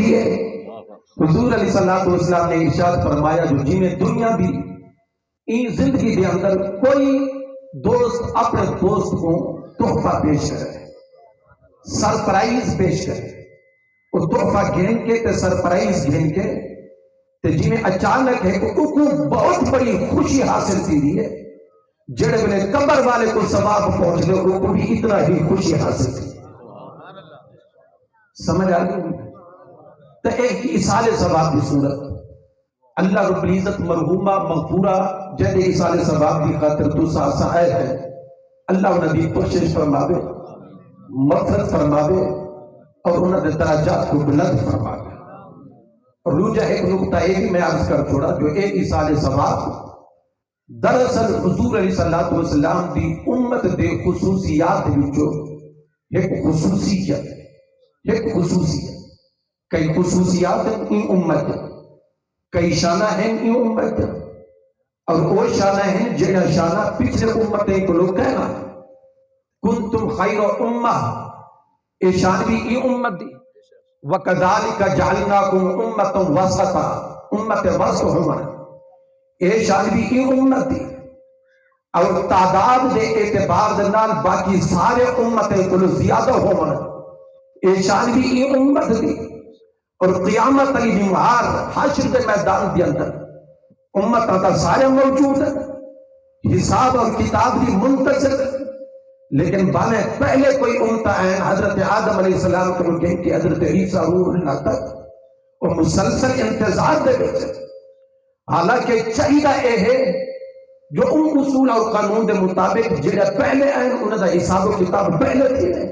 دیے حضور علیہ السلام نے ارشاد فرمایا جو جی میں دنیا دی این زندگی دے اندر کوئی دوست اپنے دوست کو تحفہ پیش کرے سرپرائز پیش کرے وہ تحفہ گھن کے تے سرپرائز گھن کے تے جی میں اچانک ہے کہ کو بہت بڑی خوشی حاصل کی دی ہے جڑے میں قبر والے کو ثواب پہنچ لے وہ کو بھی اتنا ہی خوشی حاصل کی سمجھ آگئی تو ایک ایصال ثواب کی صورت اللہ رب العزت مرحومہ مغفورہ جہدے ایصال ثواب کی خاطر تو ساسا آئے ہے اللہ انہوں نے کوشش فرماوے مغفرت فرماوے اور انہوں نے درجات کو بلند فرماوے اور روجہ ایک نقطہ ایک میں عرض کر چھوڑا جو ایک ایصال ثواب دراصل حضور علیہ السلام دی امت دے خصوصیات وچوں ایک خصوصیت ایک خصوصیت کئی خصوصیات ہیں این امت کئی شانہ ہیں این امت اور وہ شانہ ہیں جنہ شانہ پچھلے امتیں کو لوگ کہنا کنتم خیر امہ اے شان بھی ای امت دی وَكَذَلِكَ جَعَلْنَاكُمْ أُمَّةً وَسَطًا امت وسط ہمارا اے شان بھی ای امت دی اور تعداد دے اعتبار دنال باقی سارے امتیں کو زیادہ ہمارا اے شان بھی ای امت دی اور قیامت علی بیمار حشر دے میدان دے اندر امت کا سارے موجود ہیں حساب اور کتاب بھی منتظر لیکن بانے پہلے کوئی امت آئے حضرت آدم علیہ السلام کو کہیں کہ حضرت عیسیٰ روح اللہ تک وہ مسلسل انتظار دے بیٹھے حالانکہ چاہیدہ اے ہے جو ان اصول اور قانون دے مطابق جنہیں پہلے آئے انہوں نے حساب و کتاب پہلے تھے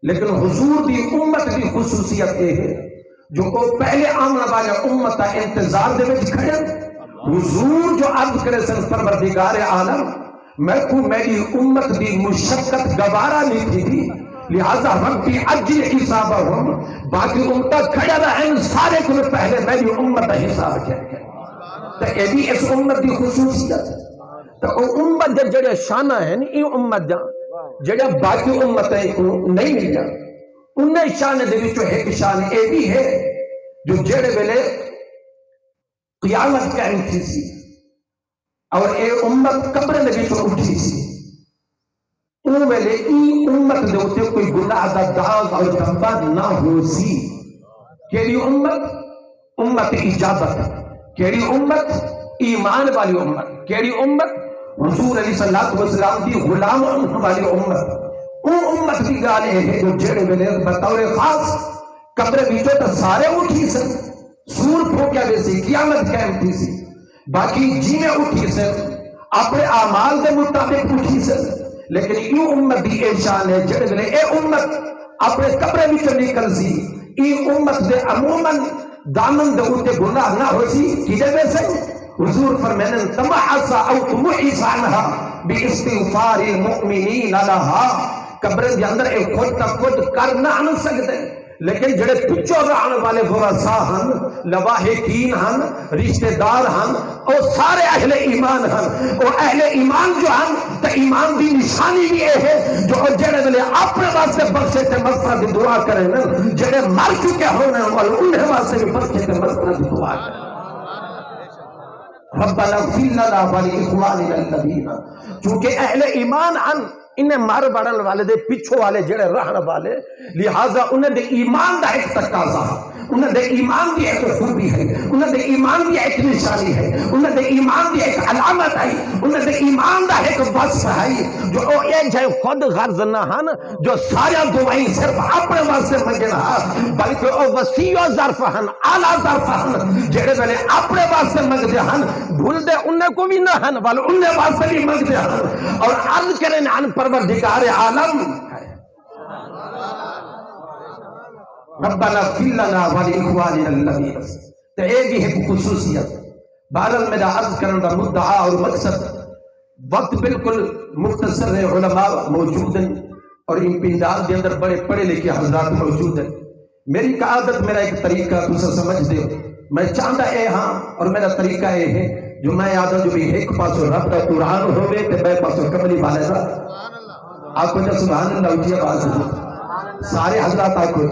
لیکن حضور دی امت دی خصوصیت اے ہے جو کو پہلے آمنا والا امتا انتظار دے وچ کھڑے حضور جو عرض کرے سن پروردگار عالم میں کو میری امت دی مشقت گوارا نہیں تھی لہذا ربی عجل حسابہم باقی امتا کھڑا رہے سارے کو پہلے میری امت حساب کیا تو یہ بھی اس امت دی خصوصیت تو وہ امت جڑے شانہ ہیں یہ امت جڑے باقی امتیں نہیں مل جائیں انہیں شان دے وچوں ایک شان اے بھی ہے جو جڑے ویلے قیامت قائم تھی سی اور اے امت قبر دے وچوں اٹھی سی ان ویلے ای امت دے اوتے کوئی گناہ دا داغ اور دھبا نہ ہو سی کیڑی امت اجابت کیڑی امت ایمان والی امت کیڑی امت حضور علیہ السلام دی غلام والی امت وہ امت کی گال ہے جو جڑے ویلے بطور خاص قبر وچوں تے سارے اٹھی سن سور پھوکیا ویسی قیامت قائم تھی سی باقی جی میں اٹھی سن اپنے اعمال دے مطابق اٹھی سن لیکن یہ امت دی اے شان ہے جڑے ویلے اے امت اپنے قبر وچوں نکل سی یہ امت دے عموماً دامن دے اوتے گناہ نہ ہو سی کیدے ویسے حضور فرمانے تمحص او تمحص عنها باستغفار المؤمنین لها قبر کے اندر ایک خود کا خود کر نہ آن سکتے لیکن جڑے پچھو رہن والے ورثاء ہن لواحقین ہن رشتہ دار ہن اور سارے اہل ایمان ہن اور اہل ایمان جو ہن تو ایمان دی نشانی بھی یہ ہے جو جڑے ویلے اپنے واسطے بخشے تے مغفرت دی دعا کریں جڑے مر چکے ہونے والے انہیں واسطے بھی بخشے تے مغفرت دی دعا کریں ربنا اغفر لنا ولاخواننا الذین چونکہ اہل ایمان ہن انہیں مار بڑھن والے دے پچھو والے جڑے رہن والے لہذا انہیں دے ایمان دا ایک تقاضا انہیں دے ایمان دی ایک خوبی ہے انہیں دے ایمان دی ایک نشانی ہے انہیں دے ایمان دی ایک علامت ہے انہیں دے ایمان دا ایک وصف ہے جو ایک جائے خود غرض نہ ہن جو سارا دعائیں صرف اپنے واسطے منگنا بلکہ او وسیع و ظرف ہن اعلیٰ ظرف ہن جڑے ویلے اپنے واسطے منگتے ہن بھول دے انہیں کو بھی نہ ہن بل انہیں واسطے بھی منگتے ہن اور عرض کریں عن پروردگار عالم ربنا اغفر لنا ولاخواننا الذین تو یہ بھی ایک خصوصیت بہرحال میرا عرض کرنے کا مدعا اور مقصد وقت بالکل مختصر ہے علماء موجود ہیں اور ان پنڈال کے اندر بڑے پڑھے لکھے حضرات موجود ہیں میری کا عادت میرا ایک طریقہ تسا سمجھ دے میں چاہتا اے ہاں اور میرا طریقہ یہ ہے جو میں عادت جو بھی ایک پاسو رب کا قرآن ہوئے تے میں پاسو کملی والے دا آپ کو جو سبحان اللہ اٹھی آواز ہے سارے حضرات آپ کو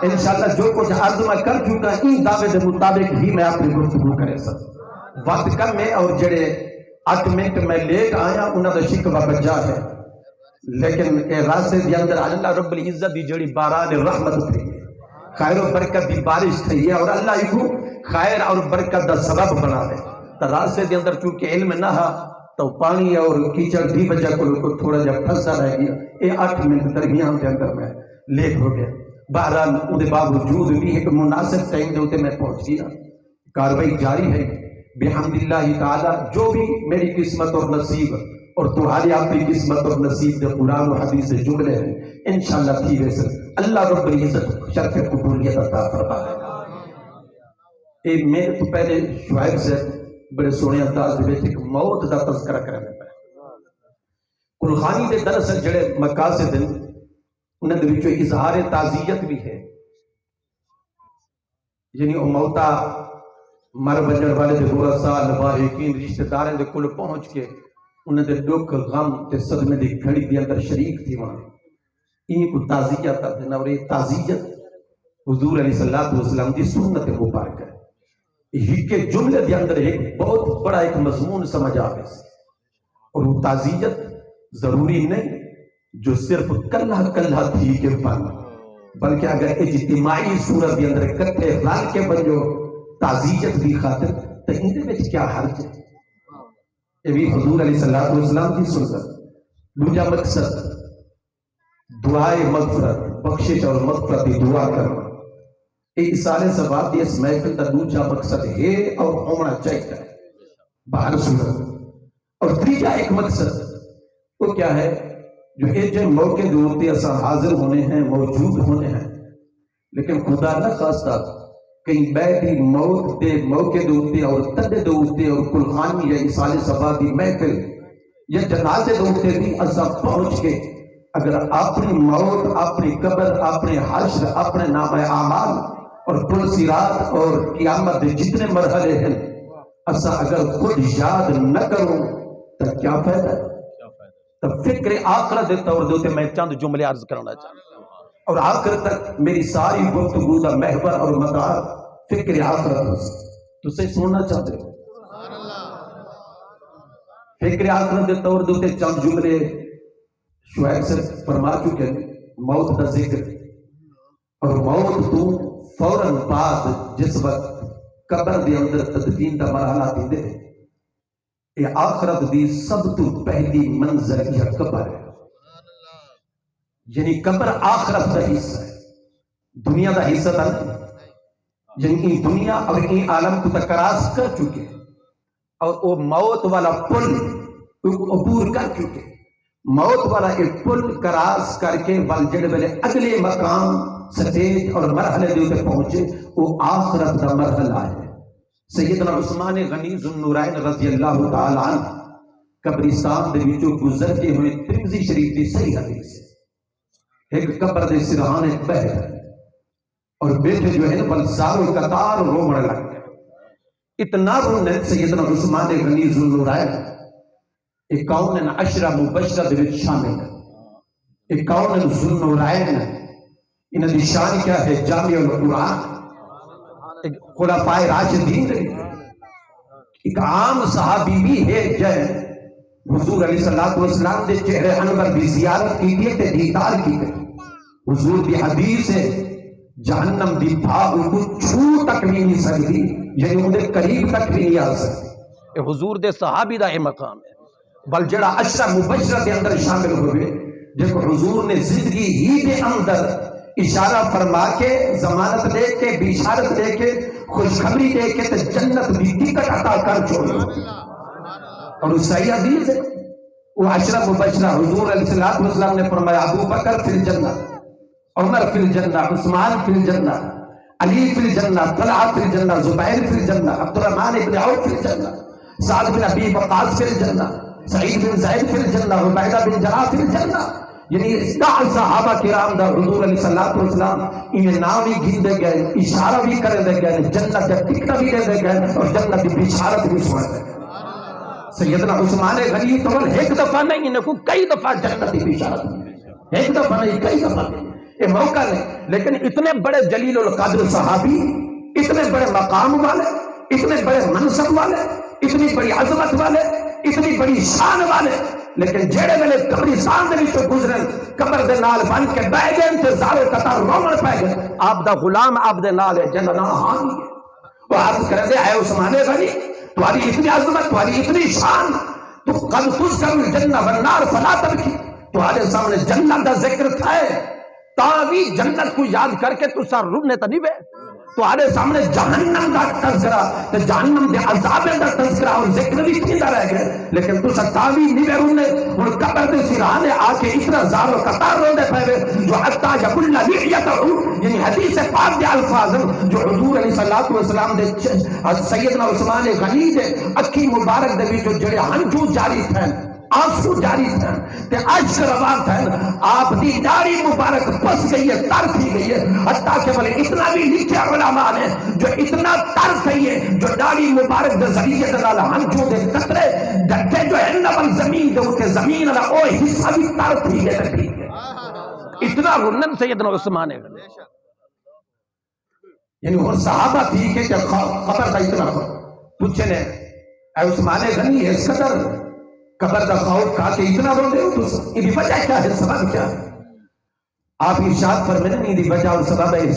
انشاءاللہ جو کچھ عرض میں کر چکا ان دعوے کے مطابق ہی میں اپنی گفتگو کرے سکتا وقت کم ہے اور جڑے 8 منٹ میں لیٹ آیا انہاں دا شکوہ بجا ہے لیکن اے راستے دے اندر اللہ رب العزت دی جڑی باران رحمت تھی خیر و برکت دی بارش تھی ہے اور اللہ کو خیر اور برکت دا سبب بنا دے تو راستے دے اندر چونکہ علم نہ ہا تو پانی اور کیچڑ دی وجہ کو تھوڑا جا پھنسا رہ گیا اے 8 منٹ درمیان کے اندر میں لیٹ ہو گیا بہرحال اودے باوجود بھی ایک مناسب ٹائم دے میں پہنچ گیا کاروائی جاری ہے بحمد اللہ تعالی جو بھی میری قسمت اور نصیب اور تمہاری آپ کی قسمت اور نصیب دے قرآن و حدیث سے جملے ہیں انشاءاللہ ٹھیک ہے سر اللہ رب العزت شرف قبولیت عطا فرمائے اے میں تو پہلے شعیب سے بڑے سونے انداز دے وچ ایک موت دا تذکرہ کرنے پہ کلخانی دے دراصل جڑے مقاصد ہیں انہاں دے وچوں اظہار تعزیت بھی ہے یعنی او موتا مر بجر والے دے ورثاء لواحقین رشتہ داروں دے کول پہنچ کے انہاں دے دکھ غم تے صدمے دی گھڑی دے اندر شریک تھی وہاں یہ کو تعزیت ہے اور یہ تعزیت حضور علیہ الصلوۃ والسلام دی سنت مبارک ہے یہ کے جملے دے اندر ایک بہت بڑا ایک مضمون سمجھ آوے سے اور وہ تعزیت ضروری نہیں جو صرف کلہ کلہ تھی کے بن بلکہ اگر اجتماعی صورت دے اندر اکٹھے رل کے بنو تعزیت بھی خاطر تو ان دے وچ کیا حرج ہے یہ بھی حضور علیہ الصلوۃ والسلام کی سنت دوجا مقصد دعائے مغفرت بخشش اور مغفرت کی دعا کرنا ایک سارے ثواب دی اس محفل کا دوجا مقصد ہے اور ہونا چاہیے باہر سنت اور تیجا ایک مقصد وہ کیا ہے جو ایک جو موقع دورتی اساں حاضر ہونے ہیں موجود ہونے ہیں لیکن خدا نہ خواستہ کہیں بیٹھی موت دے موقع دورتی اور تدے دورتی اور کلخانی یا اسال صبا دی محفل یا جنازے دورتے بھی اساں پہنچ کے اگر اپنی موت اپنی قبر اپنے حشر اپنے نام اعمال اور پل صراط اور قیامت دے جتنے مرحلے ہیں اساں اگر خود یاد نہ کروں تو کیا فائدہ ہے تو فکر آخرت دے طور دے میں چند جملے عرض کرنا چاہتا ہوں اور آخر تک میری ساری گفتگو دا محور اور مدار فکر آخرت تو سے سننا چاہتے ہو فکر آخرت دے طور دے چند جملے شعیب سے فرما چکے موت کا ذکر اور موت تو فوراً بعد جس وقت قبر دے اندر تدفین دا مرحلہ دے یہ آخرت دی سب تو پہلی منظر یہ قبر ہے یعنی قبر آخرت دا حصہ ہے دنیا دا حصہ دا یعنی ان دنیا اور ان عالم کو تکراس کر چکے اور وہ موت والا پل عبور کر چکے موت والا ایک پل کراس کر کے والجڑ والے اگلے مقام سٹیج اور مرحلے دے پہنچے وہ آخرت دا مرحلہ ہے سیدنا عثمان غنی ذو النورین رضی اللہ تعالی عنہ قبرستان دے وچوں گزرتے ہوئے ترمذی شریف دی صحیح حدیث ہے ایک قبر دے سرہانے بہ اور بیٹھے جو ہے بلسارو قطار رومڑ لگ گئے اتنا رونے سیدنا عثمان غنی ذو النورین اکاؤن عشرہ مبشرہ دے وچ شامل ہے اکاؤن ذو النورین انہاں دی شان کیا ہے جامع القرآن خلفاء راشدین ایک عام صحابی بھی ہے جائے حضور علیہ السلام دے چہرے انور بھی زیارت کی دیئے تے دیدار کی گئی حضور دی حدیث ہے جہنم دی بھاگ کو چھو تک نہیں سکتی یعنی انہیں قریب تک بھی نہیں آ سکتی حضور دے صحابی دا مقام ہے بل جڑا عشرہ مبشرہ دے اندر شامل ہوئے جب حضور نے زندگی ہی دے اندر اشارہ فرما کے ضمانت دے کے بشارت دے کے خوشخبری دے کے تے جنت دی ٹکٹ عطا کر چھوڑی اور اس صحیح حدیث ہے وہ عشرہ مبشرہ حضور علیہ السلام نے فرمایا ابو بکر فی الجنہ عمر فی الجنہ عثمان فی الجنہ علی فی الجنہ طلحہ فی الجنہ زبیر فی الجنہ عبد الرحمن ابن عوف فی الجنہ سعد بن ابی وقاص فی الجنہ سعید بن زید فی الجنہ عبیدہ بن جراح فی الجنہ یعنی صحابہ کرام دا حضور علیہ السلام انہیں نام ہی گھن دے گئے اشارہ بھی کرے دے گئے جنت جب ٹکٹا بھی دے دے گئے اور جنت کی بشارت بھی سنا دے گئے سیدنا عثمان غنی تو ایک دفعہ نہیں انہیں کو کئی دفعہ جنت کی بشارت ایک دفعہ نہیں کئی دفعہ نہیں یہ موقع نہیں، لیکن اتنے بڑے جلیل القدر صحابی، اتنے بڑے مقام والے، اتنے بڑے منصب والے، اتنی بڑی عظمت والے، اتنی بڑی شان والے، لیکن جڑے ویلے قبرستان دے وچوں گزرن قبر دے نال بن کے بیٹھ گئے تے زارو قطار رومن پے گئے، آپ دا غلام آپ دے نال ہے جندا نہ ہانی ہے۔ وہ عرض کر دے اے عثمان غنی، تمہاری اتنی عظمت، تمہاری اتنی شان، تو قد تذکر الجنہ والنار فلا تبکی، تمہارے سامنے جنت دا ذکر تھا تاوی جنت کو یاد کر کے تو سر رونے تا نہیں بے، تمہارے سامنے جہنم دا تذکرہ تے جہنم دے عذاب دا تذکرہ اور ذکر بھی کھیندا رہ گئے، لیکن تو سر تاوی نہیں بے رونے، اور قبر دے سرانے آ کے اتنا زار و قطار رونے پہ جو حتی یقل لحیتہو، یعنی حدیث پاک دے الفاظ جو حضور علیہ السلام دے سیدنا عثمان غنی دے اکھی مبارک دے بھی جو جڑے ہنجو جاری تھے، آنسو جاری تھے تے عشق روا تھے، آپ دی داڑھی مبارک پس گئی ہے، تر تھی گئی ہے، حتیٰ کہ بلے اتنا بھی لکھے علماء نے جو اتنا تر گئی ہے جو داڑھی مبارک دے ذریعے دلال ہنجو دے قطرے ڈٹے جو ہے نبل زمین دے اٹھے زمین اللہ اوہ حصہ بھی تر تھی گئی ہے، اتنا رنن سیدنا عثمان غنی، یعنی وہ صحابہ تھی کہ خبر دا اتنا پوچھے نے اے عثمان غنی اس قدر قبر دا خوف کہا کہ اتنا رو دے ہو تو یہ بھی وجہ کیا ہے، سبب کیا ہے؟ آپ ارشاد فرمائیں یہ بھی وجہ اور سبب ہے،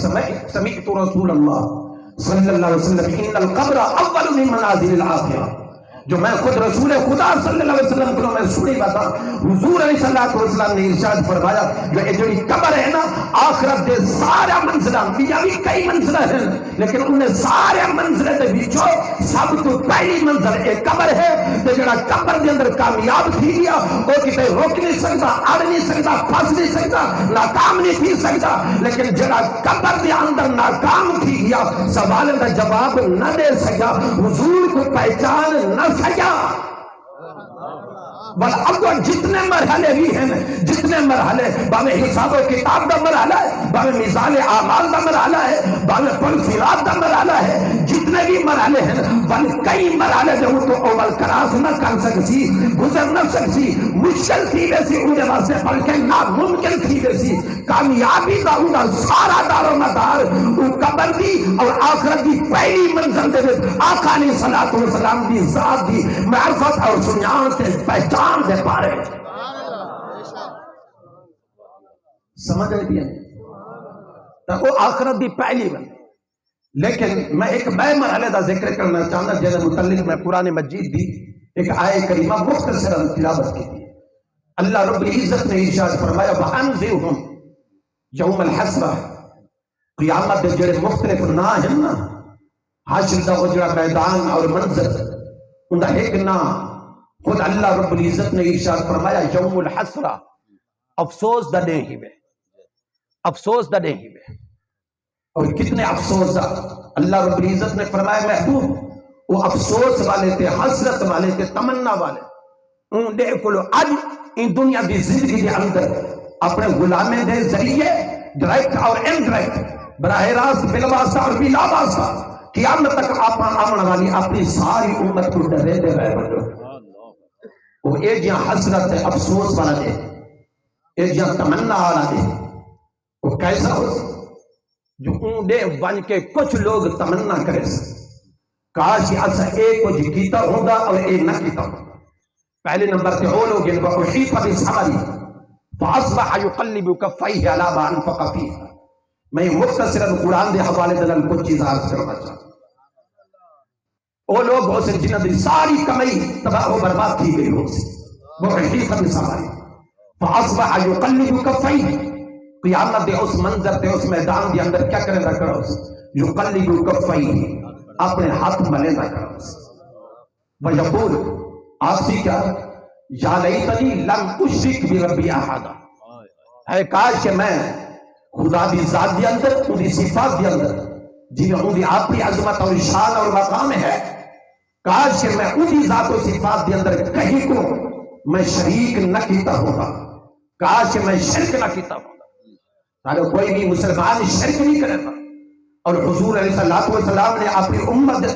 سمعت رسول اللہ صلی اللہ علیہ وسلم ان القبر اول من منازل الآخرہ، جو میں خود رسول خدا صلی اللہ علیہ وسلم کو میں سنی بتا، حضور علیہ السلام نے ارشاد فرمایا جو ایجوڑی قبر ہے نا آخرت دے سارا منزلہ، دنیا بھی کئی منزلہ ہیں لیکن انہیں سارے منزلے دے بیچو سب تو پہلی منزل ایک قبر ہے، تو جڑا قبر دے اندر کامیاب تھی گیا وہ کتے روک نہیں سکتا، اڑ نہیں سکتا، پھنس نہیں سکتا، ناکام نہیں تھی سکتا، لیکن جڑا قبر دے اندر ناکام تھی گیا سوال دا جواب نہ دے سکا، حضور کو پہچان نہ سکا، بل اب جتنے مرحلے بھی ہیں، جتنے مرحلے باوے حساب و کتاب دا مرحلہ ہے، باوے مثال اعمال دا مرحلہ ہے، باوے پنفراد دا مرحلہ ہے، جتنے بھی مرحلے ہیں بل کئی مرحلے جو تو اول کراس نہ کر سکسی، گزر نہ سکسی، مشکل تھی ویسی انہیں واسطے بلکہ ناممکن تھی ویسی، کامیابی دا انہا سارا دار و مدار وہ قبر دی اور آخرت دی پہلی منزل دے آقا علیہ السلام دی ذات دی معرفت اور سنیان تے پہچان دے پارے سمجھ آئی بھی ہے تو وہ آخرت دی پہلی بن، لیکن میں ایک بے مرحلے دا ذکر کرنا چاہتا جیسے متعلق میں قرآن مجید دی ایک آئے کریمہ مختصر تلاوت کی تھی، اللہ رب العزت نے ارشاد فرمایا وَأَنذِرْهُمْ يَوْمَ الْحَسْرَةِ، قیامت دے جڑے مختلف نا ہیں نا، حاشر دا وہ جڑا میدان اور منظر انہا ایک نا خود اللہ رب العزت نے ارشاد فرمایا یوم الحسرہ، افسوس دا دے ہی میں، افسوس دا دے ہی میں، اور کتنے افسوس دا اللہ رب العزت نے فرمایا محبوب وہ افسوس والے تھے، حسرت والے تھے، تمنا والے ان دے کلو آج ان دنیا دی زندگی دے اندر اپنے غلامے دے ذریعے ڈائریکٹ اور انڈائریکٹ براہ راست بلواسطہ اور بلا واسطہ قیامت تک آمن والی اپنی ساری امت کو ڈرے دے رہے بندو، وہ ایک جہاں حسرت ہے افسوس والا دے، ایک جہاں تمنا والا دے، وہ کیسا ہو جو ان دے ون کے کچھ لوگ تمنا کرے سے کاش ایسا ایک کچھ کیتا ہوگا اور ایک نہ کیتا ہوگا۔ پہلے نمبر تے وہ لوگ ان کو احیط بسمری فاصبح یقلب کفیہ علی ما انفق فیہ، میں مختصراً قرآن دے حوالے دلال کچھ چیز عرض کرنا چاہتا ہوں، وہ لوگ ہو سے جنہوں نے ساری کمائی تباہ و برباد کی گئی ہو سے وہ احیط بسمری فاصبح یقلب کفیہ، قیامت دے اس منظر دے اس میدان دے اندر کیا کرے رکھا اس یقلب کفیہ اپنے ہاتھ ملے نہ کرو وَيَقُولُ آپ سے کیا یا لیتنی لم اشرک بربی احدا، ہے کاش کہ میں خدا دی ذات دی اندر ان دی صفات دی اندر جنہیں ان دی آپ کی عظمت اور شان اور مقام ہے، کاش کہ میں ان دی ذات و صفات دی اندر کہیں کو میں شریک نہ کیتا ہوگا، کاش کہ میں شرک نہ کیتا ہوگا، تاکہ کوئی بھی مسلمان شرک نہیں کرے گا، اور حضور علیہ السلام نے اپنی امت دے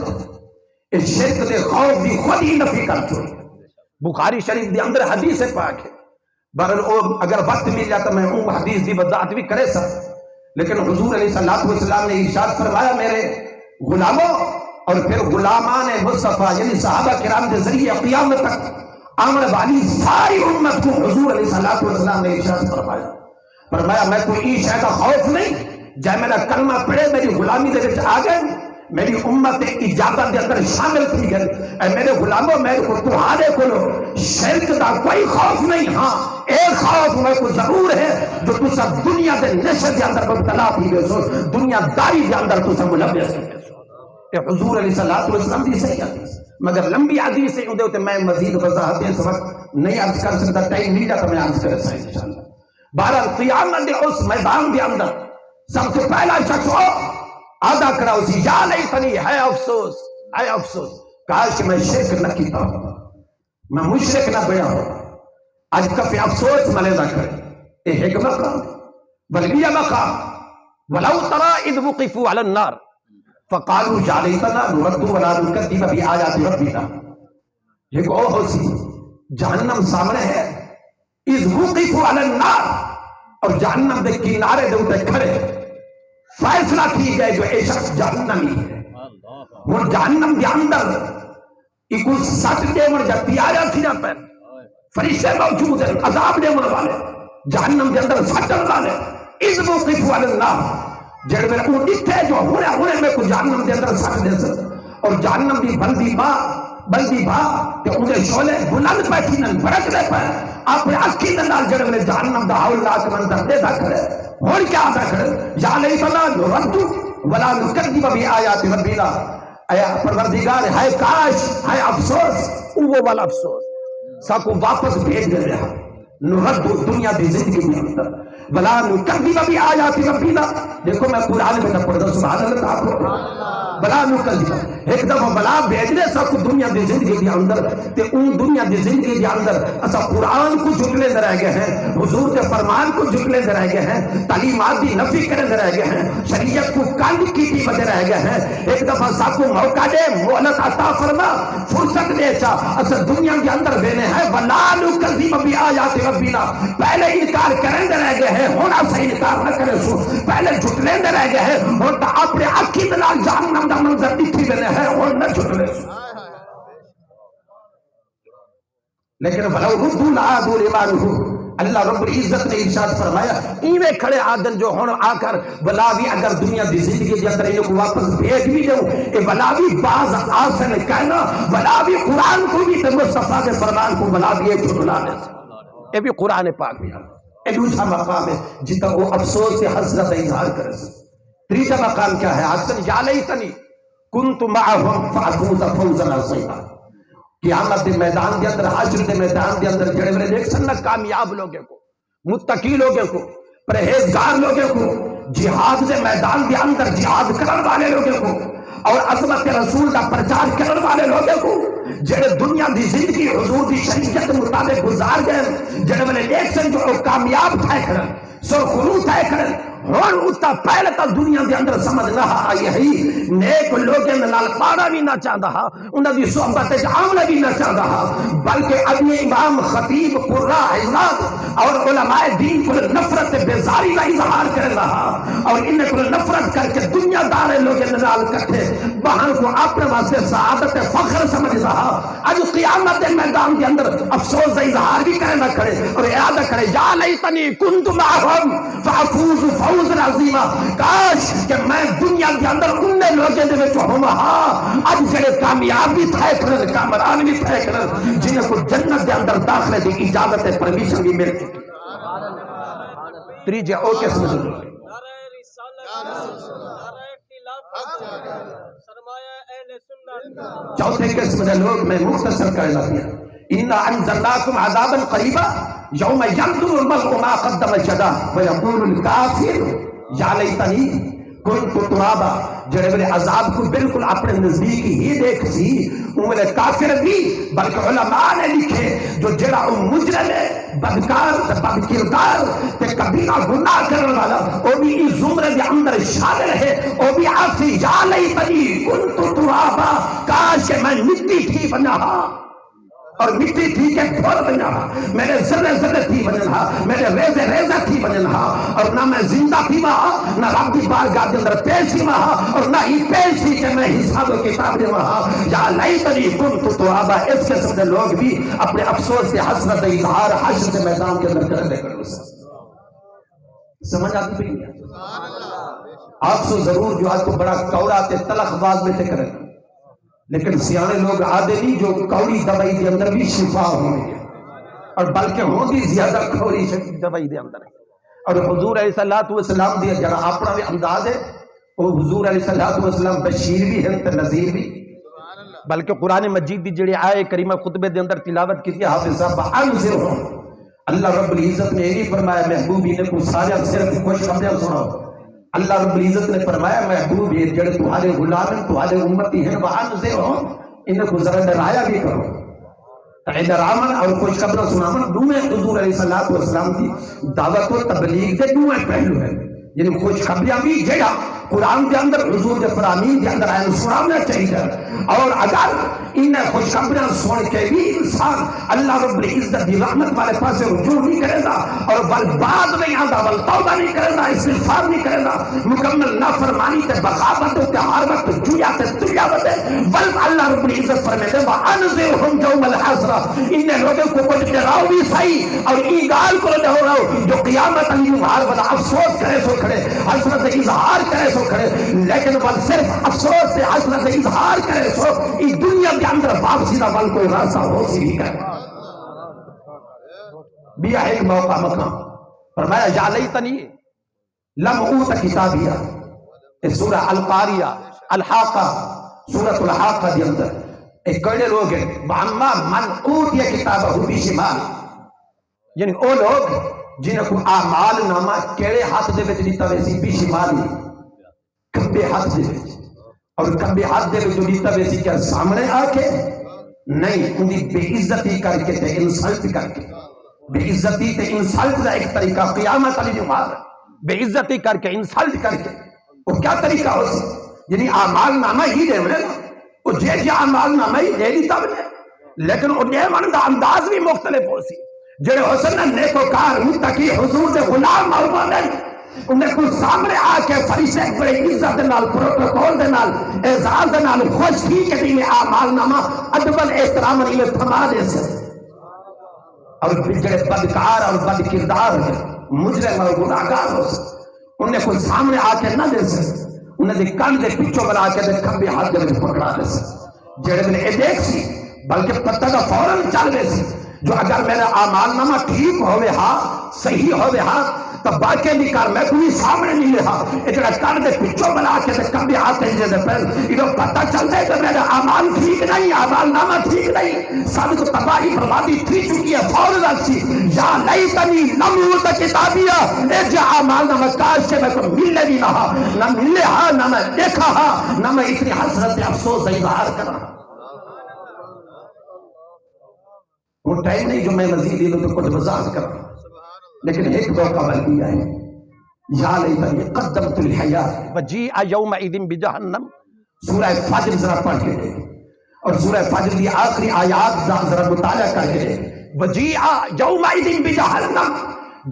اس شرک دے خوف دی خود ہی نفی کر چھوڑی۔ بخاری شریف دے اندر حدیث پاک ہے بہرحال اگر وقت مل جاتا میں حدیث کی وضاحت بھی کرے سا، لیکن حضور علیہ السلام نے ارشاد فرمایا میرے غلاموں اور پھر غلامان مصطفیٰ یعنی صحابہ کرام کے ذریعے قیامت تک آمن والی ساری امت کو حضور علیہ السلام نے ارشاد فرمایا میں کوئی ای شے کا خوف نہیں، جائے میرا کلمہ پڑھے میری غلامی دے وچ آ گئے، میری امت اجابت دے اندر شامل تھی گئے، اے میرے غلاموں میرے کو تہاڈے کولو شرک دا کوئی خوف نہیں، ہاں ایک خوف میں کو ضرور ہے جو تسا دنیا دے نشے دے اندر مبتلا تھی گئے سو، دنیا داری دے اندر تسا ملوث تھی گئے سو۔ اے حضور علیہ السلام دی صحیح حدیث، مگر لمبی حدیث سے اندے ہوتے میں مزید وضاحت اس وقت نہیں عرض کر سکتا، ٹائم مل جاتا میں عرض کر سکتا انشاءاللہ۔ بہرحال قیامت دے اس میدان دے اندر سب سے پہلا شخص ہو ادا کرا اسی یا لیتنی، ہے افسوس ہے افسوس، کاش کہ میں شرک نہ کیتا ہوں، میں مشرک نہ بیا ہوں۔ آج کفی افسوس ملیزہ کرے اے ایک مقام بلگیہ مقام ولو ترى اذ وقفوا على النار فقالوا یا لیتنا نرد ولا نکذب بآیات ربنا، ایک اور ہو سی جہنم سامنے ہے، اذ وقفوا علی النار، اور جہنم دے کنارے دے اٹھے کھڑے فیصلہ کی گئے جو اے شخص جہنمی ہے، وہ جہنم دے اندر ایک سٹ دے من جاتی آیا تھی نہ پہ فرشتے موجود ہیں عذاب دے من والے جہنم دے اندر سٹن والے، اذ وقفوا علی النار جڑ میں وہ ڈٹھے جو ہونے میں کو جہنم دے اندر سٹ دے سکتے، اور جہنم دی بلدی باں کہ انہیں شولے بلند بیٹھی نن برک دے پہ اپنے اکھی نال جڑ میں جہنم دا ہولناک منظر دے دا کرے، اور کیا ادا کرے یا لیتنا نرد ولا نکذب بآیات ربنا، اے پروردگار ہائے کاش ہائے افسوس وہ والا افسوس سا کو واپس بھیج دے رہا نرد دنیا دی زندگی میں اندر ولا نکذب بآیات ربنا۔ دیکھو میں قرآن میں پڑھتا سبحان اللہ آپ کو بلا نکذب ایک دفعہ بلا بھیجنے سب کو دنیا دی زندگی دی اندر تے ان دنیا دی زندگی دی اندر اسا قرآن کو جھٹلے دے رہ گئے ہیں، حضور کے فرمان کو جھٹلے دے رہ گئے ہیں، تعلیمات دی نفی کرے دے رہ گئے ہیں، شریعت کو کانڈ کی بجے رہ گئے ہیں۔ ایک دفعہ سب کو موقع دے مہلت عطا فرما فرصت دے چا اسا دنیا کے اندر دینے ہیں ولا نکذب بآیات ربنا، پہلے انکار کریں دے رہ گئے ہیں ہونا صحیح انکار نہ کرے سو، پہلے جھٹلے دے رہ گئے ہیں اور اپنے اکھی دلال جہنم دا منظر دکھی دینے ہیں اور نہ جھٹلے سو، لیکن ولو ردوا لعادوا لما نہوا، اللہ رب العزت نے ارشاد فرمایا ایویں کھڑے آدن جو ہون آ کر بلاوی اگر دنیا دی زندگی کے اندر انہیں کو واپس بھیج بھی دوں اے بلاوی باز آسن کہنا بلاوی قرآن کو بھی تے مصطفیٰ کے فرمان کو بلاوی ایک جھٹلا لے سکتا، اے بھی قرآن پاک بھی اے دوسرا مقام ہے جتا وہ افسوس سے حسرت اظہار کرے سکتا۔ تیسرا مقام کیا ہے آسن یا لیتنی کنت معہم فافوز فوزا عظیما، قیامت دے میدان دے اندر حشر دے میدان دے اندر جڑے میرے دیکھ سننا کامیاب لوگوں کو، متقی لوگوں کو، پرہیزگار لوگوں کو، جہاد دے میدان دے اندر جہاد کرن والے لوگوں کو اور عظمت رسول کا پرچار کرن والے لوگوں کو جڑے دنیا دی زندگی حضور دی شریعت مطابق گزار گئے، جڑے میرے دیکھ سن جو کامیاب تھے کرن سرخرو تھے کرن اور اتا پہلے تا دنیا دے اندر سمجھ نہ آئی ہے نیک لوگیں نال پاڑا بھی نہ چاہتا ہا، انہاں دی صحبت وچ عاملہ بھی نہ چاہتا ہا، بلکہ ابھی امام خطیب قراء حضرات اور علماء دین کو نفرت بیزاری کا اظہار کر رہا اور انہیں کو نفرت کر کے دنیا دار لوگیں نال کٹھے بہن کو اپنے واسطے سعادت فخر سمجھ رہا، اج قیامت دے میدان دے اندر افسوس کا اظہار بھی کرے نہ کرے اور ارادہ کرے یا لیتنی کنت معہم فافوز فوز عظیما، کاش کہ میں دنیا کے اندر انہیں لوگوں دے وچ ہوواں، ہاں اج جڑے کامیاب بھی تھے کرن کامران بھی تھے کرن جنہیں کو جنت دے اندر داخلے دی اجازت پرمیشن بھی مل چکی۔ تیجے او قسم دے لوگ چوتھے قسم دے لوگ میں مختصر کرنا دیا اِنَّا أَنزَلْنَاكُمْ عَذَابًا قَرِيبًا يَوْمَ يَنْظُرُ الْمَرْءُ مَا قَدَّمَتْ يَدَاهُ وَيَقُولُ الْكَافِرُ يَا لَيْتَنِي كُنْتُ تُرَابًا، جڑے میرے عذاب کو بالکل اپنے نزدیک ہی دیکھ سی انہیں کافر بھی، بلکہ علماء نے لکھے جو جڑا مجرم ہے بدکار بد کردار تے کبیرہ گناہ کرنے والا وہ بھی اس زمرے کے اندر شامل ہے، وہ بھی آسی یا لیتنی کنت ترابا، کاش میں مٹی تھی بنا اور مٹی تھی کہ بھول بنا، میرے ذرے ذرے تھی بننا، میرے ریزے ریزے تھی بننا، اور نہ میں زندہ تھی وہاں، نہ رب کی بارگاہ کے اندر پیش تھی وہاں، اور نہ ہی پیش تھی کہ میں حساب و کتاب دے وہاں، یا لیتنی کنت ترابا۔ اس قسم کے لوگ بھی اپنے افسوس سے حسرت اظہار حشر کے میدان کے اندر کرنے کرو۔ سمجھ آتی پہ نہیں؟ آپ سے ضرور جو آج کو بڑا کوڑا تے تلخ باز میں تے کرے، لیکن سیانے لوگ آدھے نہیں جو کوڑی دوائی دے اندر بھی شفا ہونے، اور بلکہ ہوگی زیادہ کوڑی دوائی دے اندر ہے۔ اور حضور علیہ السلام دیا جڑا اپنا بھی انداز ہے، وہ حضور علیہ السلام بشیر بھی ہیں تے نذیر بھی، بلکہ قرآن مجید دی جڑے آئے کریمہ خطبے دے اندر تلاوت کی حافظ صاحب انذرہم، اللہ رب العزت نے یہ نہیں فرمایا محبوبی نے کو سارا صرف خوش خبریاں سناؤ، اللہ رب العزت نے فرمایا محبوب یہ جڑے تمہارے غلام ہیں، تمہارے امتی ہیں، وانذرہم، انہیں کو ذرا ڈرایا بھی کرو، ڈرامن اور خوش خبر سنامن دوئے حضور علیہ السلام کی دعوت و تبلیغ کے دوئے پہلو ہیں، یعنی خوش خبریاں بھی جڑا قرآن کے اندر حضور کے فرامین کے اندر آئین سنانا چاہیے، اور اگر انہیں خوش خبریاں سن کے بھی انسان اللہ رب العزت دی رحمت والے پاس رجوع نہیں کرے گا، اور بعد نہیں آتا، توبہ نہیں کرے گا، استغفار نہیں کرے گا، مکمل نافرمانی تے بغاوت تے حرمت جویا تے تجاوت ہے، بل اللہ رب العزت فرماتے ہیں وانذرہم یوم الحسرہ، انہیں لوگوں کو کچھ ڈراؤ بھی صحیح، اور ای گال کو نہ ہو جو قیامت علی بھار والا افسوس کرے سو کھڑے، حسرت اظہار کرے سو کھڑے، لیکن بل صرف افسوس سے حسرت اظہار کرے سو ای دنیا کے اندر واپسی دا بل کوئی راستہ ہو سی نہیں کرے۔ بیا ایک موقع مقام فرمایا یا لیتنی لم اوت کتابیہ، اس سورہ القاریہ الحاقہ، سورۃ الحاقہ دی اندر ایک کڑے لوگ ہیں وَأَمَّا مَنْ أُوتِيَ كِتَابَهُ بِشِمَالِهِ، یعنی وہ لوگ جنہیں کو اعمال نامہ کیڑے ہاتھ دے وچ دیتا ویسی بِشِمَالِهِ، کبے ہاتھ دے وچ، اور کبے ہاتھ دے وچ جو دیتا ویسی کیا سامنے آ کے نہیں، ان دی بے عزتی کر کے تے انسلٹ کر کے، بے عزتی تے انسلٹ دا ایک طریقہ قیامت علی جمعہ، بے عزتی کر کے انسلٹ کر کے، وہ کیا طریقہ ہو سی، یعنی اعمال نامہ ہی دے ملے وہ جی اعمال نامہ ہی دے دیتا ملے، لیکن وہ دے من دا انداز بھی مختلف ہو سی، جڑے حسن نیکوکار متقی حضور دے غلام معلوم ہے، انہیں کوئی سامنے آ کے فرشتے بڑے عزت دے نال پروٹوکول دے نال اعزاز دے نال خوش تھی کہ بھی اعمال نامہ ادباً احترام انہیں تھما دے سے، اور جڑے بدکار اور بد کردار ہیں مجرم اور گناہگار ہو سے انہیں کوئی سامنے آ کے نہ دے سے، انہیں دے کان دے پچھو بنا کے دے کھمبے ہاتھ دے پکڑا دے سے، جڑے میں اے دیکھ سی بلکہ پتہ کا فوراً چل دے سی، جو اگر میرا اعمال نامہ ٹھیک ہوئے ہاں صحیح ہوئے ہاں تو باقی بھی کار میں کوئی سامنے نہیں لے ہاں، اتنا کار دے پچھو بنا کے دے کبھی آتے ہیں جیسے پہل انہوں پتہ چل دے کہ میرا اعمال ٹھیک نہیں، اعمال نامہ ٹھیک نہیں، سب کو تباہی بربادی تھی چکی ہے، فوراً سی یا لیتنی لم اوت کتابیہ، اے جا اعمال نامہ کاش کے میں کو ملنے بھی نہ ملے ہاں، نہ میں دیکھا ہاں، نہ میں اتنی حسرت افسوس اظہار کرا۔ وہ ٹائم نہیں جو میں مزید دے تو کچھ وضاحت کرا، لیکن ایک موقع بل دیا ہے یا لیتنی قدمت الحیات وجیء یومئذ بجہنم، سورہ فجر ذرا پڑھ کے دے، اور سورہ فجر کی آخری آیات ذرا مطالعہ کر کے دے، وجیء یومئذ بجہنم،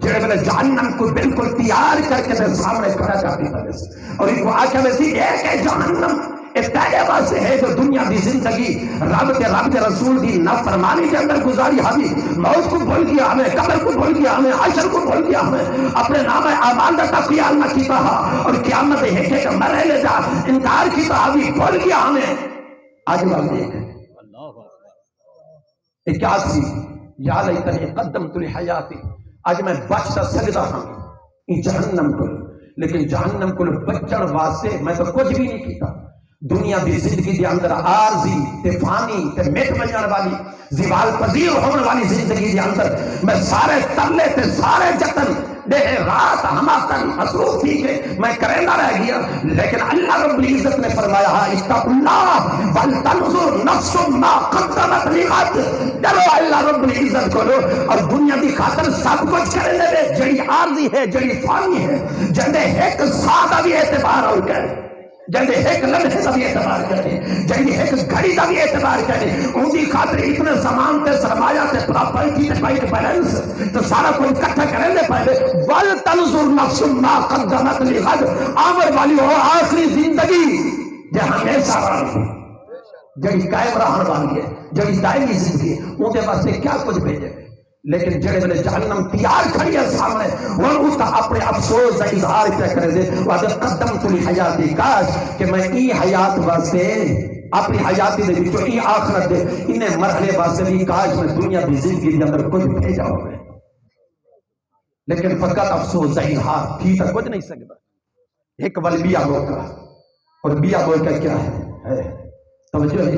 جڑے میں نے جہنم کو بالکل تیار کر کے میں سامنے کھڑا کر دیتا ہے، اور ان کو آکھا ویسی ایک ہے جہنم اس پہلے واسے ہے جو دنیا دی زندگی رب کے رسول دی نافرمانی کے اندر گزاری، ہمیں موت کو بھول گیا، ہمیں قبر کو بھول گیا، ہمیں حشر کو بھول گیا، ہمیں اپنے نام اعمال کا خیال نہ کیتا، اور قیامت ہے کہ مرے لے جا انکار کیتا، ہمیں بھول گیا، ہمیں آگے بڑھ دیکھ ایک کیا سی یا لیتنی قدمت لحیاتی، آج میں بچتا سجدہ ہوں جہنم کو، لیکن جہنم کو بچن واسطے میں تو کچھ بھی نہیں کیتا، دنیا دی زندگی دی اندر عارضی تے فانی تے مٹ بجن والی زوال پذیر ہونے والی زندگی دی اندر میں سارے ترلے تے سارے جتن دے رات ہماتن مصروف تھی کہ میں کریلا رہ گیا، لیکن اللہ رب العزت نے فرمایا اتقوا اللہ ولتنظر نفس ما قدمت لغد، ڈرو اللہ رب العزت کو لو، اور دنیا دی خاطر سب کچھ کرے لے جڑی عارضی ہے جڑی فانی ہے، جڑے ایک سادہ بھی اعتبار ہو گئے، جنہیں ایک لمحے کا بھی اعتبار کرے، جنہیں ایک گھڑی کا بھی اعتبار کرے، ان کی خاطر اتنے سامان تے سرمایہ تے پراپرٹی تے بینک بیلنس تو سارا کوئی اکٹھا کریں دے پہلے وَلْتَنْظُرْ نَفْسٌ مَا قَدَّمَتْ لِغَدٍ، آمر والی ہو آخری زندگی جو ہمیشہ رہی، جڑی قائم رہن والی ہے، جڑی دائمی زندگی ہے، ان کے واسطے کیا کچھ بھیجے، لیکن جڑے بلے جہنم تیار کھڑی ہے سامنے وہ اس کا اپنے افسوس کا اظہار کیا کرے دے وَقَدْ قَدَّمْتُ لِحَيَاتِي، کاش کہ میں ای حیات واسطے اپنی حیاتی دے وچوں ای آخرت دے انہیں مرحلے واسطے بھی کاش میں دنیا کی زندگی کے اندر کچھ بھیجا ہوئے، لیکن فقط افسوس کا اظہار تھی تک کچھ نہیں سکتا۔ ایک والبیہ موقع، اور بیہ موقع کیا ہے توجہ ہے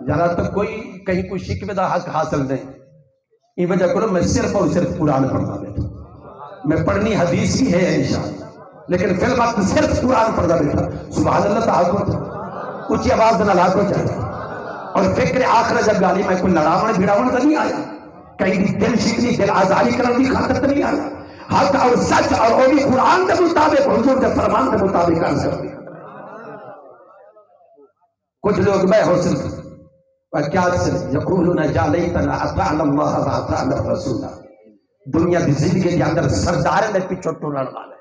ذرا تک کوئی کہیں کوئی شکوے دا حق حاصل نہیں، یہ وجہ کرو میں صرف اور صرف قرآن پڑھنا بیٹھا، میں پڑھنی حدیث ہی ہے انشاءاللہ، لیکن فی الوقت صرف قرآن پڑھنا بیٹھا۔ سبحان اللہ تعالیٰ کو اچھی آواز نہ لاکھو چاہتا، اور فکر آخر جب گالی میں کوئی لڑاونے بھیڑاونے تو نہیں آیا، کہیں بھی دل شکنی دل آزاری کرنے کی خاطر نہیں آیا، حق اور سچ اور وہ بھی قرآن کے مطابق حضور کے فرمان کے مطابق عرض کر دیا۔ کچھ لوگ میں حسن کیا سے یقولون یا لیتنا اطعنا اللہ واطعنا الرسول، دنیا کی زندگی کے اندر سردار نے پیچھے ٹرن والے،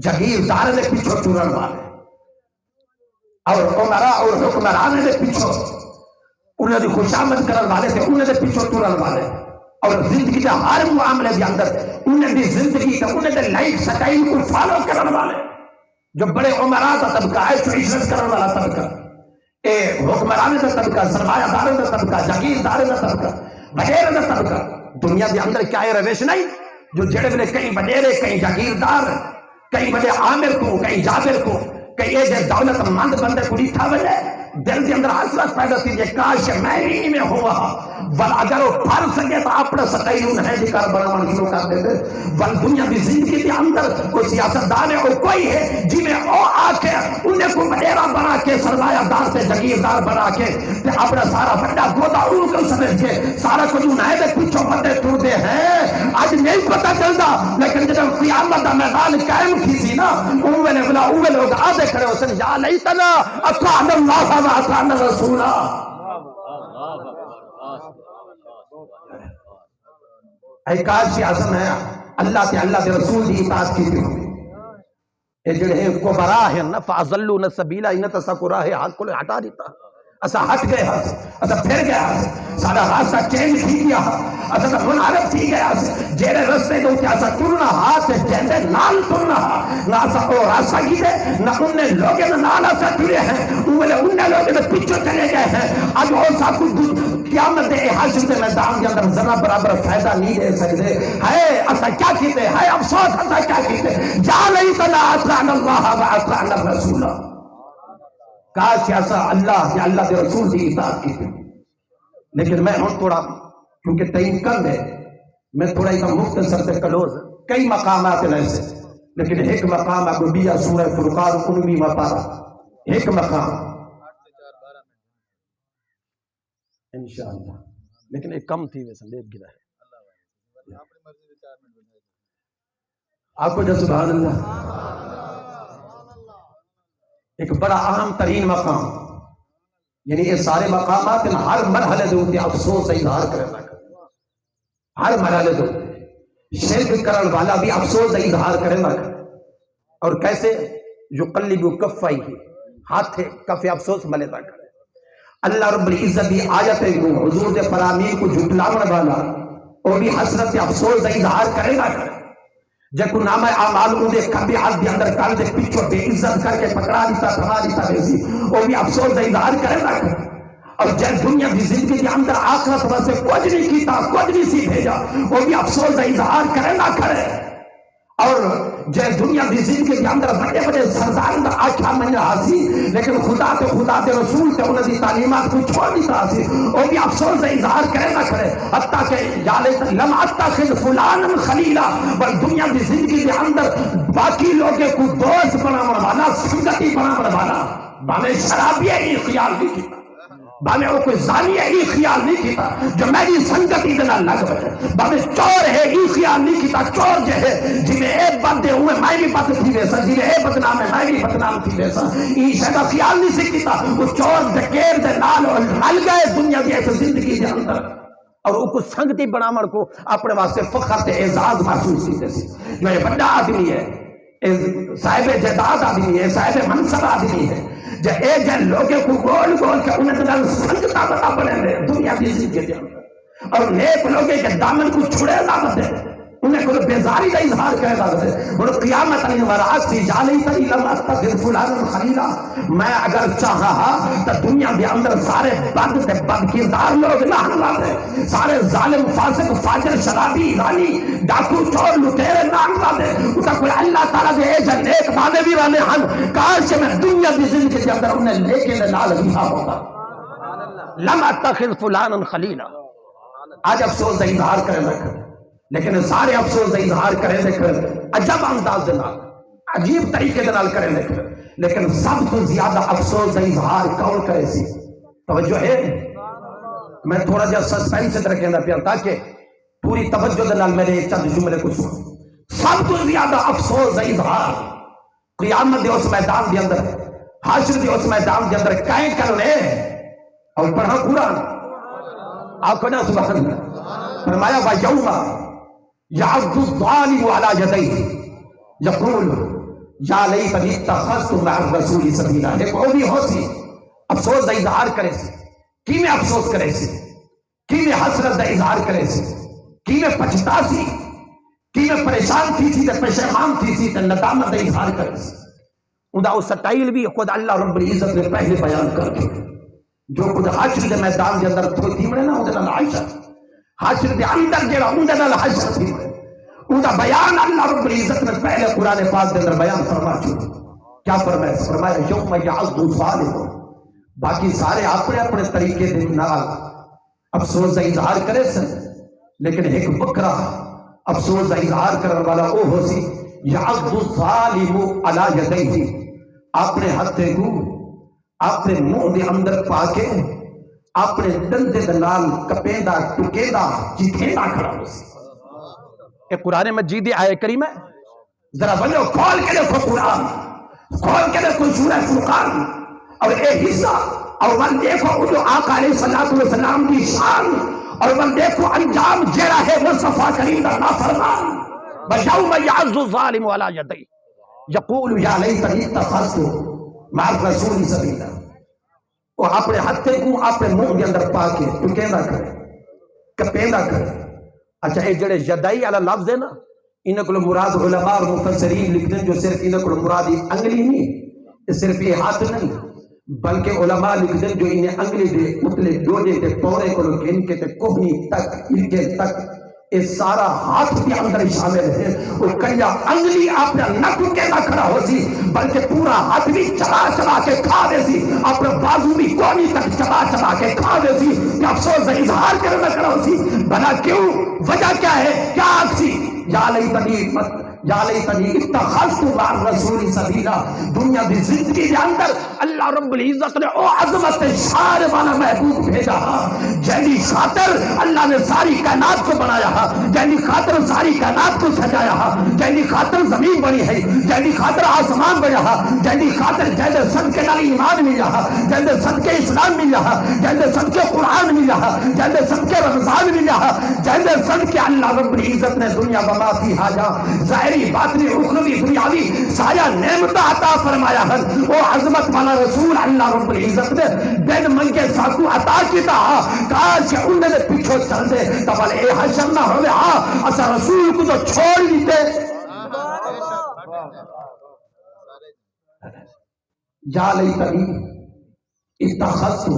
جگیردار نے پیچھے ٹرن والے، اور عمراء اور حکمران نے پیچھے انہیں دی خوشامد کرن والے تھے، انہیں دے پیچھے ٹرن والے، اور زندگی کے ہر معاملے کے اندر انہیں دی زندگی کا انہیں دے لائف سٹائل کو فالو کرن والے، جو بڑے عمراء کا طبقہ ہے، جو عزت کرن والا طبقہ، اے حکمران کا طبقہ، سرمایہ دار کا طبقہ، جاگیردار کا طبقہ، وڈیر کا طبقہ، دنیا کے اندر کیا ہے رویش نہیں جو جڑے بلے کہیں وڈیرے کہیں جاگیردار کہیں بڑے عامر کو کہیں جابر کو کہیں یہ دولت مند بندے کو ڈیٹھا بلے دل کے اندر حسرت پیدا تھی کہ کاش میں بھی میں ہوا، ول اگر وہ پھر سکے تو اپنے سٹائلون ہے جکار بناون شروع کر دیتے، ول دنیا کی زندگی کے اندر کوئی سیاستدان ہے وہ کوئی ہے جی میں او آ کے انہیں کو وڈیرا بنا کے سرمایہ دار سے جگیردار بنا کے اپنا سارا بڑا گودا ان کو سمجھ کے سارا کچھ انہیں دے پچھو بندے ٹور دے ہیں، آج نہیں پتہ چلتا، لیکن جب قیامت دا میدان قائم کی سی نا اوے لوگ آدھے کھڑے ہو سن یا لیتنا اطعنا اللہ واطعنا الرسول، اے کاش کی عظم ہے اللہ کے اللہ کے رسول کی اطاعت کی تھی، اے جڑے کبرا ہے نا فاضلون السبیل ان تسکو راہ حق کو ہٹا دیتا، اسا ہٹ گئے ہاں اسا پھر گیا ہاں سارا راستہ چینج تھی گیا اسا منعرف تھی گیا جیڑے رستے دو کیا اسا ٹرنا ہاتھ جیندے نال ٹرنا نہ اسا او راستہ کی دے نہ انہیں لوگے نہ نال اسا ٹرے ہیں انہیں لوگے نہ پیچھو چلے گئے ہیں، آج وہ سا کچھ قیامت حشر کے میدان کے اندر ذرا برابر فائدہ نہیں دے سکتے، ہے اسا کیا کیتے، ہے افسوس اسا کیا کیتے، جا لیتنا اطعنا اللہ واطعنا الرسول، کاش ایسا اللہ یا اللہ کے رسول کی اطاعت کی تھی، لیکن میں ہوں تھوڑا کیونکہ ٹائم کم ہے میں تھوڑا ایک مختصر سے کلوز کئی مقامات ہیں ایسے، لیکن ایک مقام اگو بیا سورہ فرقان 19واں پارہ، ایک مقام انشاءاللہ، لیکن ایک کم تھی ویسے لیٹ گرا ہے آپ کو جو سبحان اللہ، ایک بڑا اہم ترین مقام، یعنی یہ سارے مقامات ہر مرحلے دے ہوتے افسوس سے اظہار کرنا، ہر مرحلے دے شرک کرن والا بھی افسوس سے اظہار کرنا، اور کیسے یقلب کفیہ ہاتھ کف افسوس ملے دا کرے، اللہ رب العزت دی آیتیں کو حضور دے فرامین کو جھٹلاون والا اور بھی حسرت افسوس سے اظہار کرے نہ کرے، جب کو نامہ اعمال اندے کبھی حد دے اندر کال دے پیچھو بے عزت کر کے پکڑا دیتا تھما دیتا بیسی وہ بھی افسوس دا اظہار کرے نہ کرے، اور جب دنیا کی زندگی کے اندر آخرت واسطے کچھ نہیں کیتا کچھ نہیں سی بھیجا وہ بھی افسوس دا اظہار کرے نہ کرے، اور جب دنیا کی زندگی کے اندر بڑے بڑے سردار دا آکھا میں حاسی لیکن خدا تے رسول تے انہوں دی تعلیمات کو چھوڑ دیتا حاسی وہ بھی افسوس دا اظہار کرے نہ کرے، حتیٰ کہ یا لیت لم اتخذ فلانا خلیلا، پر دنیا کی زندگی کے اندر باقی لوگے کو دوست بناون والا سنگتی بناون والا ہمیں شرابی ہی خیال بھی کیتا، باوے وہ کوئی زانی ہے یہ خیال نہیں کیتا جو میری سنگتی دے نال لگ بجے، باوے چور ہے یہ خیال نہیں کیتا چور جو ہے جی میں اے بد دے ہوئے میں بھی بد تھی ویسا، جی میں اے بدنام ہے میں بھی بدنام تھی ویسا، یہ شاید خیال نہیں سی کیتا وہ چور ڈکیر دے نال مل گئے دنیا کی ایسے زندگی دے اندر، اور وہ کو سنگتی بنامن کو اپنے واسطے فخر تے اعزاز محسوس کی جیسی، جو یہ بڑا آدمی ہے صاحب جداد آدمی ہے صاحب منصب آدمی ہے جے اے جن لوگے کو گول گول کے انہیں دنال سنگتا بتا بنے دے دنیا کی زندگی دے اندر، اور نیک لوگے کے دامن کو چھڑے لاغت دے انہیں کو بیزاری کا اظہار کرے لاغت دے، اور قیامت علی مراد سی جالی تری لم اتخذ فلانا خلیلا، میں اگر چاہا تو دنیا کے اندر سارے بد تے بد کردار لوگ نہ ہنوا دے، سارے ظالم فاسق فاجر شرابی رانی ڈاکو چور لٹیرے نہ ہنوا دے، اتا کوئی اللہ تعالیٰ دے اے جن نیک بانے بھی رانے ہن کاش میں دنیا کی زندگی کے اندر انہیں لیکے نال رہا ہوگا، لم اتخذ فلانا خلیلا۔ آج افسوس دا اظہار کرے رکھ لیکن سارے افسوس دا اظہار کرے دیکھ عجب انداز دے نال عجیب طریقے دے نال کرے دیکھ، لیکن سب تو زیادہ افسوس دا اظہار کون کرے سی؟ توجہ ہے، میں تھوڑا جا سسپینس سے رکھیں پیا تاکہ پوری توجہ دے نال میرے چند جملے کو سن۔ سب تو زیادہ افسوس دا اظہار قیامت دے اس میدان دے اندر حشر دے اس میدان دے اندر کہیں کرنے، اور پڑھا قرآن آنکھو نا سبحان اللہ، فرمایا وَيَوْمَ يَعَضُّ الظَّالِمُ عَلَى يَدَيْهِ يَقُولُ یا لیتنی اتخذت مع الرسول سبیلا، ایک وہ بھی ہو سی افسوس دا اظہار کرے سی، کی میں افسوس کرے سی، کی میں حسرت دا اظہار کرے سی، کی میں پچھتا سی، کی میں پریشان تھی سی تے پشیمان تھی سی تے ندامت دا اظہار کرے سی، اندہ اس سٹائل بھی خود اللہ رب العزت نے پہلے بیان کر کے جو خود حشر دے میدان دے اندر تھی مڑے نا اندھے نال حشر، حشر دے اندر جیڑا اندھے نال حشر تھی مڑے، اندھا بیان اللہ رب العزت نے پہلے قرآن پاک دے اندر بیان فرما چکے، کیا فرمایا یوم یعض الظالم، باقی سارے اپنے اپنے طریقے دے نال افسوس دا اظہار کرے سن، لیکن ایک بکرا افسوس دا اظہار کرنے والا او ہو سی یعض الظالم علی یدیہ، اپنے ہتھے کو اپنے منہ دے اندر پا کے اپنے دندے دنال کپیندہ ٹکیندہ چیتھیندہ کھڑا ہو سی۔ ایک قرآن مجید آئے کریم ہے، ذرا بلو کھول کے دیکھو قرآن، کھول کے دیکھو سورہ فرقان، اور اے حصہ اور من دیکھو جو آقا علیہ السلام کی شان، اور من دیکھو انجام جیڑا ہے مصطفیٰ کریم دا نافرمان، وَيَوْمَ يَعَضُّ الظَّالِمُ عَلَى يَدَيْهِ يَقُولُ يَا لَيْتَنِي اتَّخَذْتُ مع الرسول سبیلا، وہ اپنے ہتھے کو اپنے منہ کے اندر پا کے ٹکیندہ کرے کپیندہ کرے۔ اچھا یہ جڑے یدائی والا لفظ ہے نا، انہیں کو مراد علماء اور مفسرین لکھتے ہیں جو صرف انہیں کو مراد انگلی نہیں، صرف یہ ہاتھ نہیں، بلکہ علماء لکھتے ہیں جو انہیں انگلی دے اتلے ڈوجے دے پورے کو ان کے تے کوہنی تک انکے تک اس سارا ہاتھ بھی اندر شامل ہے، وہ کیا انگلی اپنا نک کے نہ کھڑا ہو سی بلکہ پورا ہاتھ بھی چلا چلا کے کھا دے سی، اپنا بازو بھی کونی تک چلا چلا کے کھا دے سی، کہ افسوس دا اظہار کرنا کھڑا ہو سی، بنا کیوں وجہ کیا ہے، کیا آگ سی یا لیتنی اتخذت مع الرسول سبیلا، دنیا دی زندگی کے اندر اللہ رب العزت نے او عظمت شان والا محبوب بھیجا، جنہی خاطر اللہ نے ساری کائنات کو بنایا، جنہی خاطر ساری کائنات کو سجایا، جنہی خاطر زمین بنی ہے، جنہی خاطر آسمان بنیا، جنہی خاطر جنہی صدقے نال ایمان ملا، جنہی صدقے اسلام ملا، جنہی صدقے قرآن ملا، جنہی صدقے رمضان ملا، جنہی صدقے اللہ رب العزت نے دنیا وما فیہا جا ظاہری باطنی اخروی دنیاوی سارا نعمت عطا فرمایا ہے، وہ عظمت والا رسول اللہ رب العزت نے بن منگے ساکو عطا کیتا، کاش انہیں نے پیچھو چل دے تب اے حشر نہ ہوئے، اسا رسول کو تو چھوڑ دیتے۔ یا لیتنی اتخذت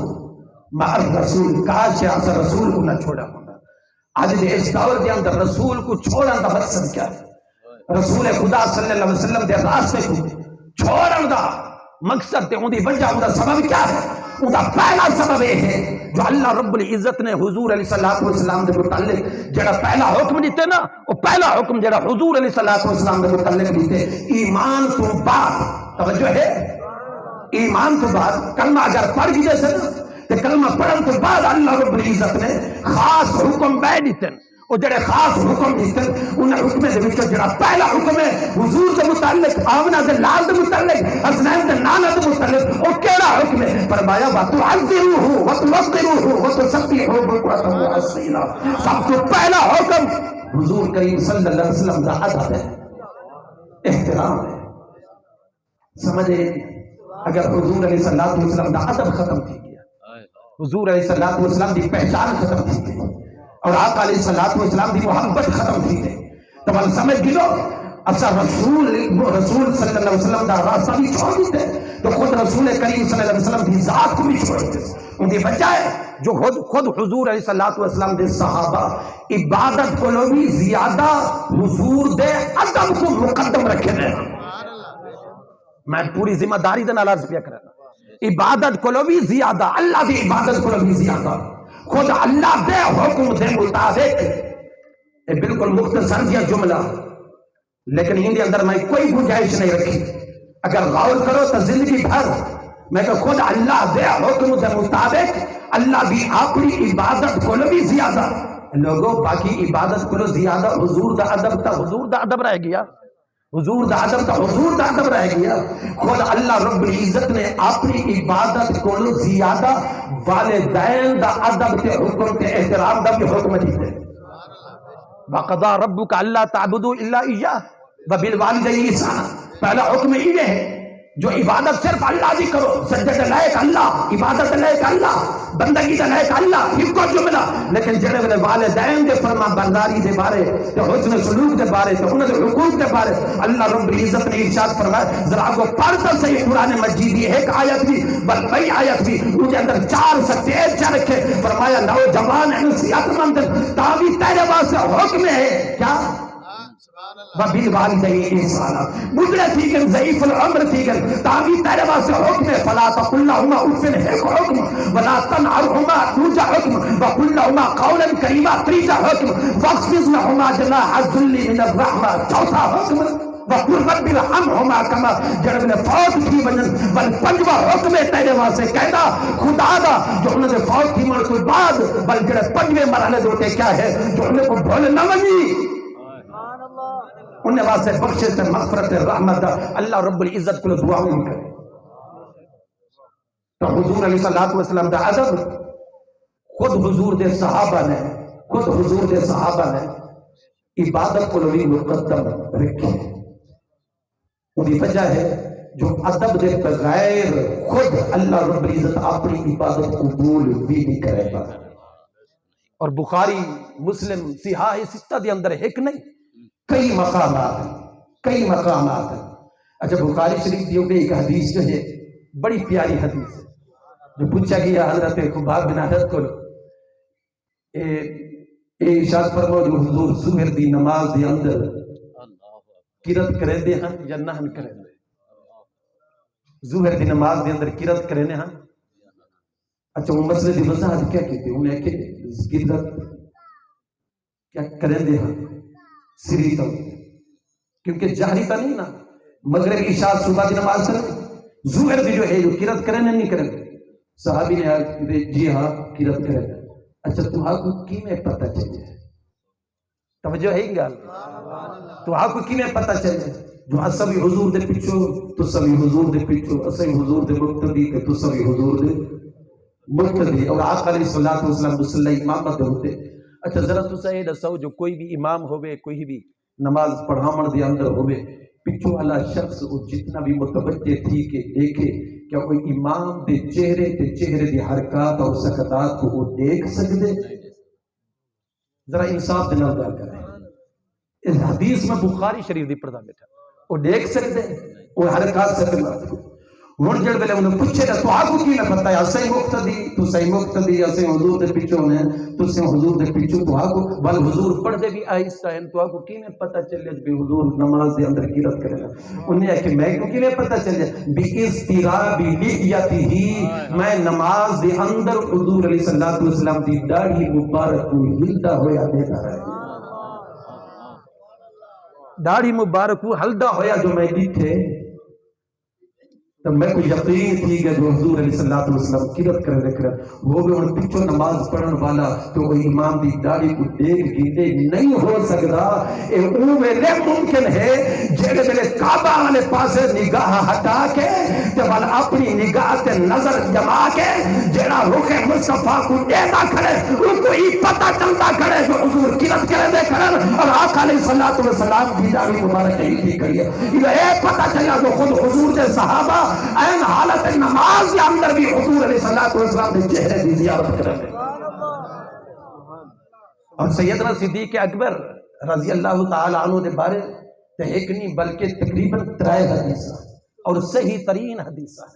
مع الرسول، کاش اسا رسول کو نہ چھوڑا ہوتا۔ آج اس دور کے اندر رسول کو چھوڑا دا مقصد کیا ہے؟ رسول خدا صلی اللہ علیہ وسلم دے راستے کو چھوڑن دا مقصد تے اندی وجہ اندہ سبب کیا ہے؟ اندہ پہلا سبب یہ ہے جو اللہ رب العزت نے حضور علیہ السلام دے متعلق جڑا پہلا حکم دیتے نا، وہ پہلا حکم جڑا حضور علیہ السلام دے متعلق دیتے ایمان تو بعد، توجہ ہے ایمان تو بعد کلمہ اگر پڑھ گئے سے نا تے کلمہ پڑھن تو بعد اللہ رب العزت نے خاص حکم بے دیتے اور جڑے خاص حکم دیتے انہیں حکمے دے وچوں جڑا پہلا حکم ہے حضور دے متعلق آمنہ دے لال دے متعلق حسنین دے نانا دے متعلق او کیڑا حکم ہے؟ فرمایا وَتُعَذِّرُوهُ وَتُوَقِّرُوهُ وَتُسَبِّحُوهُ بُكْرَةً وَأَصِيلًا. سب سے پہلا حکم حضور کریم صلی اللہ علیہ وسلم دا ادب ہے، احترام ہے. سمجھے اگر حضور علیہ السلام دا ادب ختم تھی گیا، حضور علیہ السلام دی پہچان ختم تھی گئی اور آقا علیہ السلام دی محبت ختم تھی گئی تو بل سمجھ گلو اصلا رسول صلی اللہ علیہ وسلم دا راستہ بھی چھوڑ دیتے تو خود رسول کریم صلی اللہ علیہ وسلم کی ذات کو بھی چھوڑ دیتے. ان کی وجہ ہے جو خود حضور علیہ السلام دے صحابہ عبادت کو لو بھی زیادہ حضور دے ادب کو مقدم رکھے دے. میں پوری ذمہ داری دے نال عرض کیا کرنا، عبادت کو لو بھی زیادہ، اللہ دی عبادت کو لو بھی زیادہ خود اللہ دے حکم دے مطابق. یہ بالکل مختصر دیا جملہ لیکن ان کے اندر میں کوئی گنجائش نہیں رکھی. اگر غور کرو تو زندگی بھر میں کہ خود اللہ دے حکم دے مطابق اللہ بھی اپنی عبادت کو بھی زیادہ لوگوں باقی عبادت کو زیادہ حضور دا ادب تا حضور دا ادب رہ گیا، حضور دا ادب تا حضور دا ادب رہ گیا. خود اللہ رب العزت نے اپنی عبادت کو زیادہ والدین دا ادب تے حکم تے احترام دا بھی حکم دیتے. وَقَضَى رَبُّكَ أَلَّا تَعْبُدُوا إِلَّا إِيَّاهُ وَبِالْوَالِدَيْنِ إِحْسَانًا. پہلا حکم یہ ہے جو عبادت صرف اللہ دی کرو، سجدہ لائق اللہ، عبادت لائق اللہ، بندگی دا لائق اللہ، یہ کو جملہ. لیکن جڑے والے والدین دے فرما برداری دے بارے تے حسن سلوک دے بارے تے انہاں دے حقوق دے بارے اللہ رب العزت نے ارشاد فرمایا. ذرا کو پڑھ تو صحیح قرآن مجید کی ایک آیت بھی بل کئی آیت بھی ان کے اندر 4 سکتے چا رکھے. فرمایا نوجوان ہیں صحت مند تابی تیرے واسطے حکم ہے کیا وَبِالْوَالِدَيْنِ إِحْسَانًا. بڑھڑے تھی گن ضعیف العمر تھی گن تابی تیرے واسطے حکم ہے. فَلَا تَقُلْ لَهُمَا اُفٍّ ایک حکم، وَلَا تَنْهَرْهُمَا دوسرا حکم، وَقُلْ لَهُمَا قَوْلًا كَرِيمًا تیسرا حکم، وَاخْفِضْ لَهُمَا جَنَاحَ الذُّلِّ مِنَ الرَّحْمَةِ چوتھا حکم، وَقُلْ رَبِّ ارْحَمْهُمَا كَمَا جڑے نے فوت تھی ونن. بل پنجواں حکم ہے تیرے واسطے کہدا خدا دا جو انہوں نے فوت تھی من تو بعد بل جڑے پنجویں مرحلے دوتے کیا ہے جو انہیں کو بھول نہ ونی انہیں واسطے بخشش تے مغفرت رحمت اللہ رب العزت کو دعاؤں کرے. تو حضور علیہ السلام دا ادب خود حضور دے صحابہ نے عبادت کو بھی مقدم رکھے. ان کی وجہ ہے جو ادب دے بغیر خود اللہ رب العزت اپنی عبادت قبول بھی نہیں کرے گا. اور بخاری مسلم صحاح ستہ دے اندر ایک نہیں کئی مقامات ہیں. اچھا بخاری شریف دیو گئی ایک حدیث جو ہے بڑی پیاری حدیث ہے جو پوچھا گیا حضرت خباب بن عدد کو ارشاد فرماؤ جو حضور ظہر دی نماز دے اندر قرت کریں دے ہن یا نہ ہن کریں دے. ظہر دی نماز دے اندر قرت کریں دے ہن. اچھا وہ مسئلے دی وضاحت کیا کہتے انہیں کہ قرت کیا کریں دے ہن سری تو کیونکہ جہری تو نہیں نا مغرب عشاء صبح کی نماز سے ظہر دی جو ہے جو قرت کریں نہیں کریں. صحابی نے کہا جی ہاں قرت کریں. اچھا تمہاں کو کی میں پتہ چلے توجہ ہے گال تمہاں کو کی میں پتہ چلے جو سبھی حضور دے پچھو تو سبھی حضور دے پچھو سبھی حضور دے مقتدی تو سبھی حضور دے مقتدی اور آقا علیہ السلام مسلح امامت ہوتے. اچھا ذرا تو صحیح دسو جو کوئی بھی امام ہوئے کوئی بھی نماز پڑھامن دے اندر ہوئے پچھو والا شخص وہ جتنا بھی متوجہ تھی کہ دیکھے کیا کوئی امام دے چہرے دی حرکات اور سکتات کو وہ دیکھ سکتے؟ ذرا انصاف دے نال گل کریں. اس حدیث میں بخاری شریف دی پڑھدا بیٹھا وہ دیکھ سکتے وہ حرکات سکتے. ہن جڑ ویلے انہوں پوچھے تو آپ کو کی نہ پتہ ہے اسیں مقتدی تو صحیح مقتدی اسیں حضور دے پیچھے نے تو اسیں حضور دے پیچھے تو آپ کو بل حضور پڑھ دے بھی آہستہ ہیں تو آپ کو کی نہ پتہ چلے کہ حضور نماز دے اندر قرت کرے گا. انہیں ہے کہ میں کو کی نہ پتہ چلے باضطراب لحیتہ میں نماز دے اندر حضور علیہ السلام دی داڑھی مبارک کو ہلدا ہویا دیکھا رہا داڑھی مبارک کو ہلدا ہویا جو میں دیکھے تو میں کو یقین تھی کہ جو حضور علیہ السلام قرت کرنے کر وہ بھی ان پچھو نماز پڑھن والا تو وہ امام دی داڑھی کو دیکھ گیتے نہیں ہو سکتا. اے اوے ممکن ہے جڑے ویلے کعبہ والے پاسے نگاہ ہٹا کے تے ول اپنی نگاہ تے نظر جما کے جڑا رخ مصطفیٰ کو دیکھا کھڑے ان کو یہ پتہ چلتا کھڑے جو حضور قرت کرنے کھڑے اور آقا علیہ السلام کی داڑھی مبارک ہی کری ہے. یہ پتہ چلا جو خود حضور دے صحابہ این حالت نماز کے اندر بھی حضور علیہ السلام نے چہرے کی زیارت کرنے. اور سیدنا صدیق اکبر رضی اللہ تعالی عنہ دے بارے تے ایک نہیں بلکہ تقریباً 3 حدیثاں اور صحیح ترین حدیثاں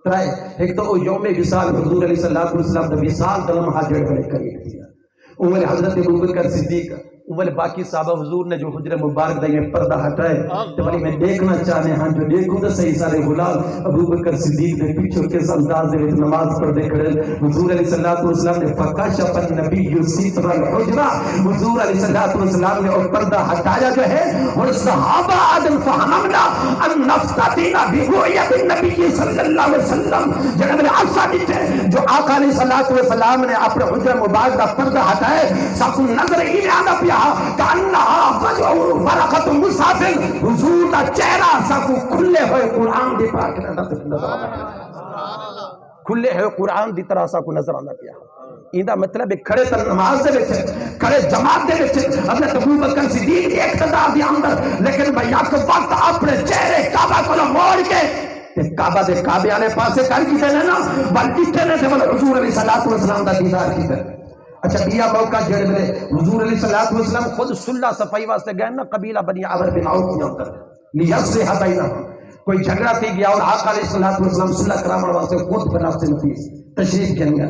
3. ایک تو یوم وصال حضور علیہ السلام نے وصال کا لمحہ جڑ بڑے قریب کیا. عمر حضرت ابوبکر صدیق عمر باقی صحابہ حضور نے جو حجر مبارک دے میں پردہ ہٹائے تو بلی میں دیکھنا چاہنے ہاں جو دیکھوں تو صحیح سارے غلام ابوبکر صدیق دے پیچھو کے انداز دے نماز پڑھ دے کھڑے. حضور علیہ السلام نے فکشف النبی ستر الحجرہ حضور علیہ السلام نے اور پردہ ہٹایا جو ہے اور صحابہ عدل فہمنا ان نفتتینا برؤیت النبی صلی اللہ علیہ وسلم جنہوں نے عرصہ دیتے جو آقا علیہ السلام نے اپنے حجر مبارک دا پردہ ہٹائے ساکو نظر ہی میں آنا پیا کانہا ورقت مصحف حضور دا چہرہ ساکو کھلے ہوئے قرآن دی پاک نظر آنا کھلے ہوئے قرآن دی طرح ساکو نظر آنا پیا. ایندہ مطلب کھڑے تر نماز دے بچے کھڑے جماعت دے بچے حضرت ابوبکر صدیق دی اقتدار دی اندر لیکن بھیا کو وقت اپنے چہرے کعبہ کو موڑ کے کعبہ دے کعبے آنے پاسے کر کی دینے نا بلکہ کہنے تھے حضور علیہ السلام دا دیدار کی دینے. اچھا بیا موقع جڑے ملے حضور علیہ السلام خود صلح صفائی واسطے گئے نا قبیلہ بنی عامر بن عوف کے اندر لیصلح بینہم کوئی جھگڑا تھی گیا اور آقا علیہ السلام صلح کرامن واسطے خود بنافس نفیس تشریف کہیں گے.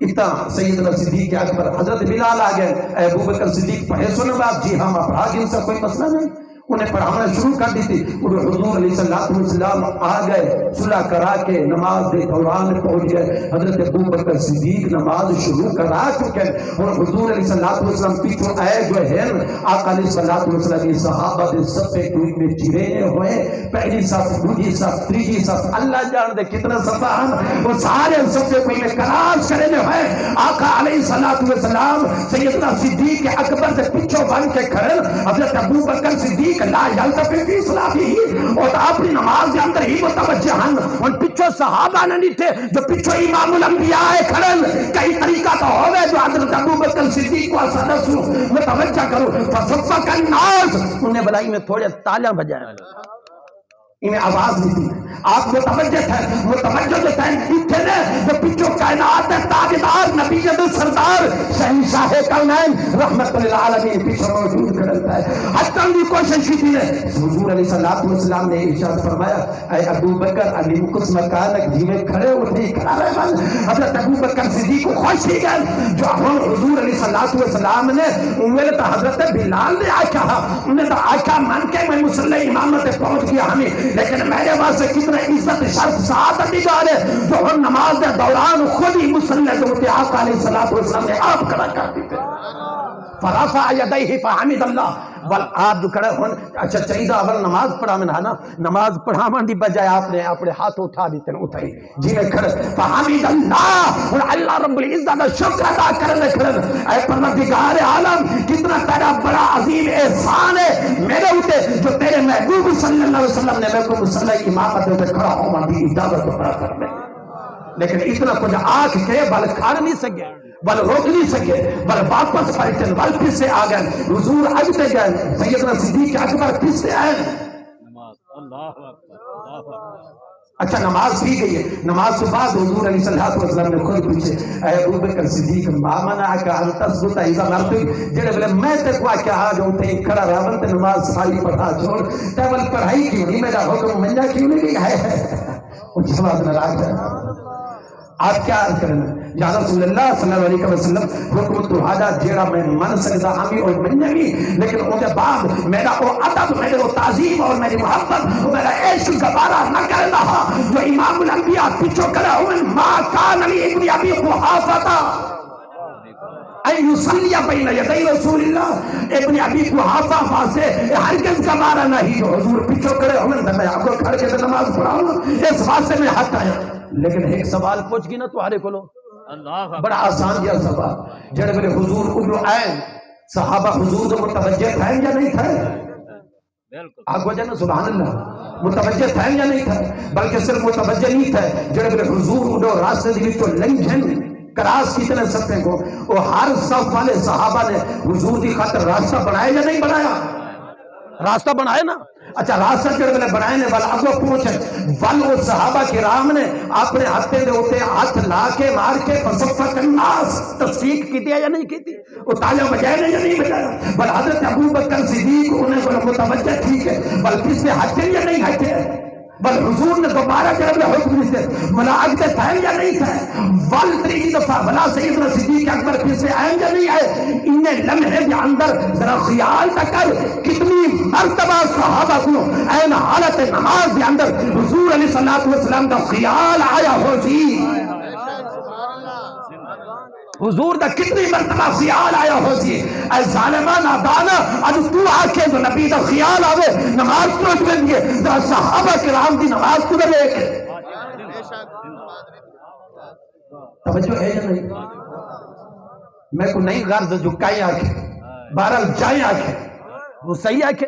اتنا سیدنا صدیق اکبر حضرت بلال آ گئے اے ابوبکر صدیق پڑھے سو نماز جی ہم پڑھا گئے ان سے کوئی مسئلہ نہیں. انہیں پڑھانا شروع کر دی تھی اور حضور علیہ السلام آ گئے صلح کرا کے نماز دے دوران میں پہنچ گئے. حضرت ابوبکر صدیق نماز شروع کرا چکے اور حضور علیہ السلام پیچھے آئے جو ہے آقا علیہ السلام کی صحابہ دے صفے کوئی میں چرے ہوئے پہلی صف دوسری صف تیسری صف اللہ جان دے کتنا صفہ ہیں وہ سارے صفے کوئی میں کراس کرے ہوئے. آقا علیہ السلام سیدنا صدیق اکبر دے پیچھے بن کے کھڑے. حضرت ابوبکر صدیق لا یلتفت فی صلاته اور اپنی نماز کے اندر ہی متوجہ ہیں. ان پچھو صحابہ نے نہیں تھے جو پچھو امام الانبیاء کھڑن کئی طریقہ تو ہوئے جو حضرت ابوبکر صدیق کو صدر متوجہ کرو فصفق الناس انہیں بلائی میں تھوڑے تالیاں بجائیں انہیں آواز نہیں دی. آپ متوجہ جو تھے اتھے نے جو پچھو کائنات تاجدار نبی سردار شہنشاہ کونین رحمت للعالمین پیچھے موجود کرتا ہے. حتی بھی کوشش کی تھی حضور علیہ السلام نے ارشاد فرمایا اے ابو بکر علی مقص مکانک جی میں کھڑے اٹھے کھڑا رہے من. حضرت ابو بکر صدیق کو خوش ہی گئے جو حضور علیہ السلام نے انہیں تو حضرت بلال نے آکھا انہیں تو آکھا من کے میں مسلح امامت پہنچ گیا ہمیں لیکن میرے واسطے کتنے عزت شرف سعادت نگار ہے جو ہم نماز کے دوران خود ہی مسلح جو ہوتے آقا علیہ السلام نے آپ کھڑا کر دیتے فرفع یدیہ فحمد اللہ بل آپ جو کھڑے ہون اچھا چاہیے اول نماز پڑھا میں نا نماز پڑھا من دی بجائے آپ نے اپنے ہاتھ اٹھا دیتے ہیں اٹھائی جی میں کھڑے فحمد اللہ اور اللہ رب العزت کا شکر ادا کرنے کھڑے اے پروردگار عالم کتنا تیرا بڑا عظیم احسان ہے میرے اوتے جو تیرے محبوب صلی اللہ علیہ وسلم نے میرے کو مسلح امامت میں کھڑا ہوں دی اجازت پڑا کرنے. لیکن اتنا کچھ آنکھ کے بل کھاڑ نہیں سکے بل روک نہیں سکے بل واپس پلٹن بل پھر سے آ گئے. حضور اگتے گئے سیدنا صدیق اکبر پھر سے آئے. اچھا نماز بھی گئی ہے. نماز کے بعد حضور علیہ السلام نے خود پوچھے اے ابوبکر صدیق ما منعک ان تثبت اذا مرت جڑے بولے میں تے کو کیا آ جو تے کھڑا رہا تے نماز ساری پڑھا چھوڑ تے بل پڑھائی کیوں نہیں میرا حکم منجا کیوں نہیں ہے وہ جواب ناراض ہے. آپ کیا کرنا یا رسول اللہ صلی اللہ علیہ وسلم حکم تو حاجہ جیڑا میں من سکتا ہمیں اور من نہیں لیکن ان کے بعد میرا وہ ادب میرے وہ تعظیم اور میری محبت میرا عشق گوارا نہ کر رہا جو امام الانبیاء پیچھو کرا ہوئے ما کان علی ابن ابی قحافہ ان یصلی بین یدی رسول اللہ، ابن ابی قحافہ واسے ہرگز گوارا نہیں جو حضور پیچھے کھڑے ہوئے تو میں آپ کو کھڑ کے نماز پڑھاؤں، اس واسطے میں ہٹ آیا۔ لیکن ایک سوال پوچھ گی نا تمہارے کو، بڑا آسان یہ سوال، جڑے میرے حضور قبل عین صحابہ حضور کو متوجہ تھے یا نہیں تھے؟ آگو جانا سبحان اللہ، متوجہ تھے یا نہیں تھے؟ بلکہ صرف متوجہ نہیں تھے، جڑے میرے حضور انہوں راستے دی جو لنگھن کراس کتنے سکتے کو، وہ ہر صف والے صحابہ نے حضور دی خاطر راستہ بنایا یا نہیں بنایا؟ راستہ بنائے نا۔ اچھا راستہ جڑے میں بنائے نے والا اگو پہنچے ول وہ صحابہ کرام نے اپنے ہاتھے دے ہوتے ہاتھ لا کے مار کے فصفق الناس تصفیق کی دیا یا نہیں کی تھی؟ وہ تالیاں بجائے نے یا نہیں بجایا؟ بل حضرت ابو بکر صدیق انہیں کو متوجہ ٹھیک ہے، بل کس نے ہٹے یا نہیں ہٹے؟ بل حضور نے دوبارہ جب حکم سے ملاقات تھے یا نہیں تھے؟ ول تیسری دفعہ بلا سیدنا صدیق اکبر پھر سے آئے یا نہیں آئے؟ انہیں لمحے کے اندر ذرا خیال کر کتنی مرتبہ صحابہ کو این حالت نماز کے اندر حضور علیہ السلام کا خیال آیا ہو سی، حضور دا کتنی مرتبہ خیال آیا ہو سی۔ اے ظالمان نادانا، اب تو آکے جو نبی دا خیال آوے نماز تو اٹھیں گے، ذرا صحابہ کرام دی نماز کو دے کے توجہ ہے یا نہیں؟ میں کو نہیں غرض جو کہیں آکے بہرحال جائیں آکے وہ صحیح آکے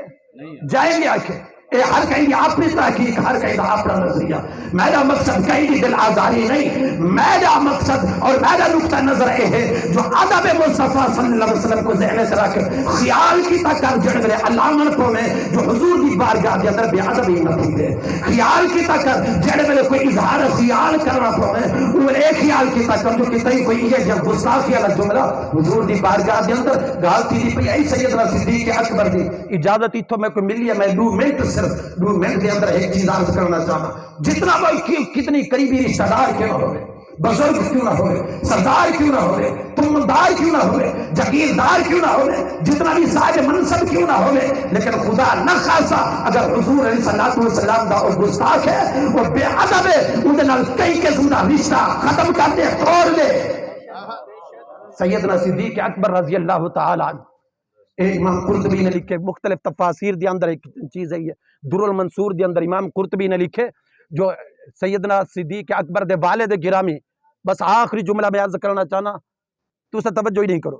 جائیں گے آکے، اے ہر کہیں اپنی تحقیق، ہر کہیں اپنا نظریہ۔ میرا مقصد کہیں بھی دل آزاری نہیں، میرا مقصد اور میرا نقطہ نظر یہ ہے جو ادب مصطفیٰ صلی اللہ علیہ وسلم کو ذہن سے رکھ خیال کی تکر جڑ گئے علامتوں میں جو حضور کی بارگاہ کے اندر بے ادبی نہ تھی، خیال کی تکر جڑ گئے کوئی اظہار خیال کرنا پڑے وہ ایک خیال کی تکر جو کتنی کوئی یہ جب گستاخی والا جملہ حضور کی بارگاہ کے اندر گالتی دی پئی۔ ای سیدنا صدیق اکبر دی اجازت اتھوں میں کوئی ملی ہے، میں 2 منٹ صرف 2 منٹ کے اندر ایک چیز عرض کرنا چاہتا ہوں۔ جتنا کوئی کتنی قریبی رشتہ دار کیوں نہ ہوئے، بزرگ کیوں نہ ہوئے، سردار کیوں نہ ہوئے، تمدار کیوں نہ ہوئے، جگیردار کیوں نہ ہوئے، جتنا بھی صاحب منصب کیوں نہ ہوئے، لیکن خدا نہ خاصا اگر حضور علیہ السلام دا اور گستاخ ہے اور بے ادب ہے، ان نال کئی قسم دا رشتہ ختم کر دے، توڑ دے۔ سیدنا صدیق اکبر رضی اللہ تعالی عنہ، امام قرطبی نے لکھے مختلف تفاسیر دے اندر ایک چیز ہے، یہ در المنصور دے اندر امام قرطبی نے لکھے جو سیدنا صدیق اکبر دے والد گرامی، بس آخری جملہ میں عرض کرنا چاہنا تو اسے توجہ ہی نہیں کرو۔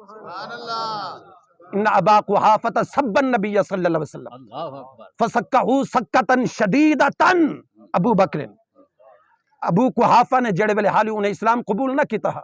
ان ابا قحافہ سب النبی صلی اللہ علیہ وسلم فسکہو سکتا شدیدتا، ابو بکر ابو قحافہ نے جڑے والے حالی انہیں اسلام قبول نہ کیتا،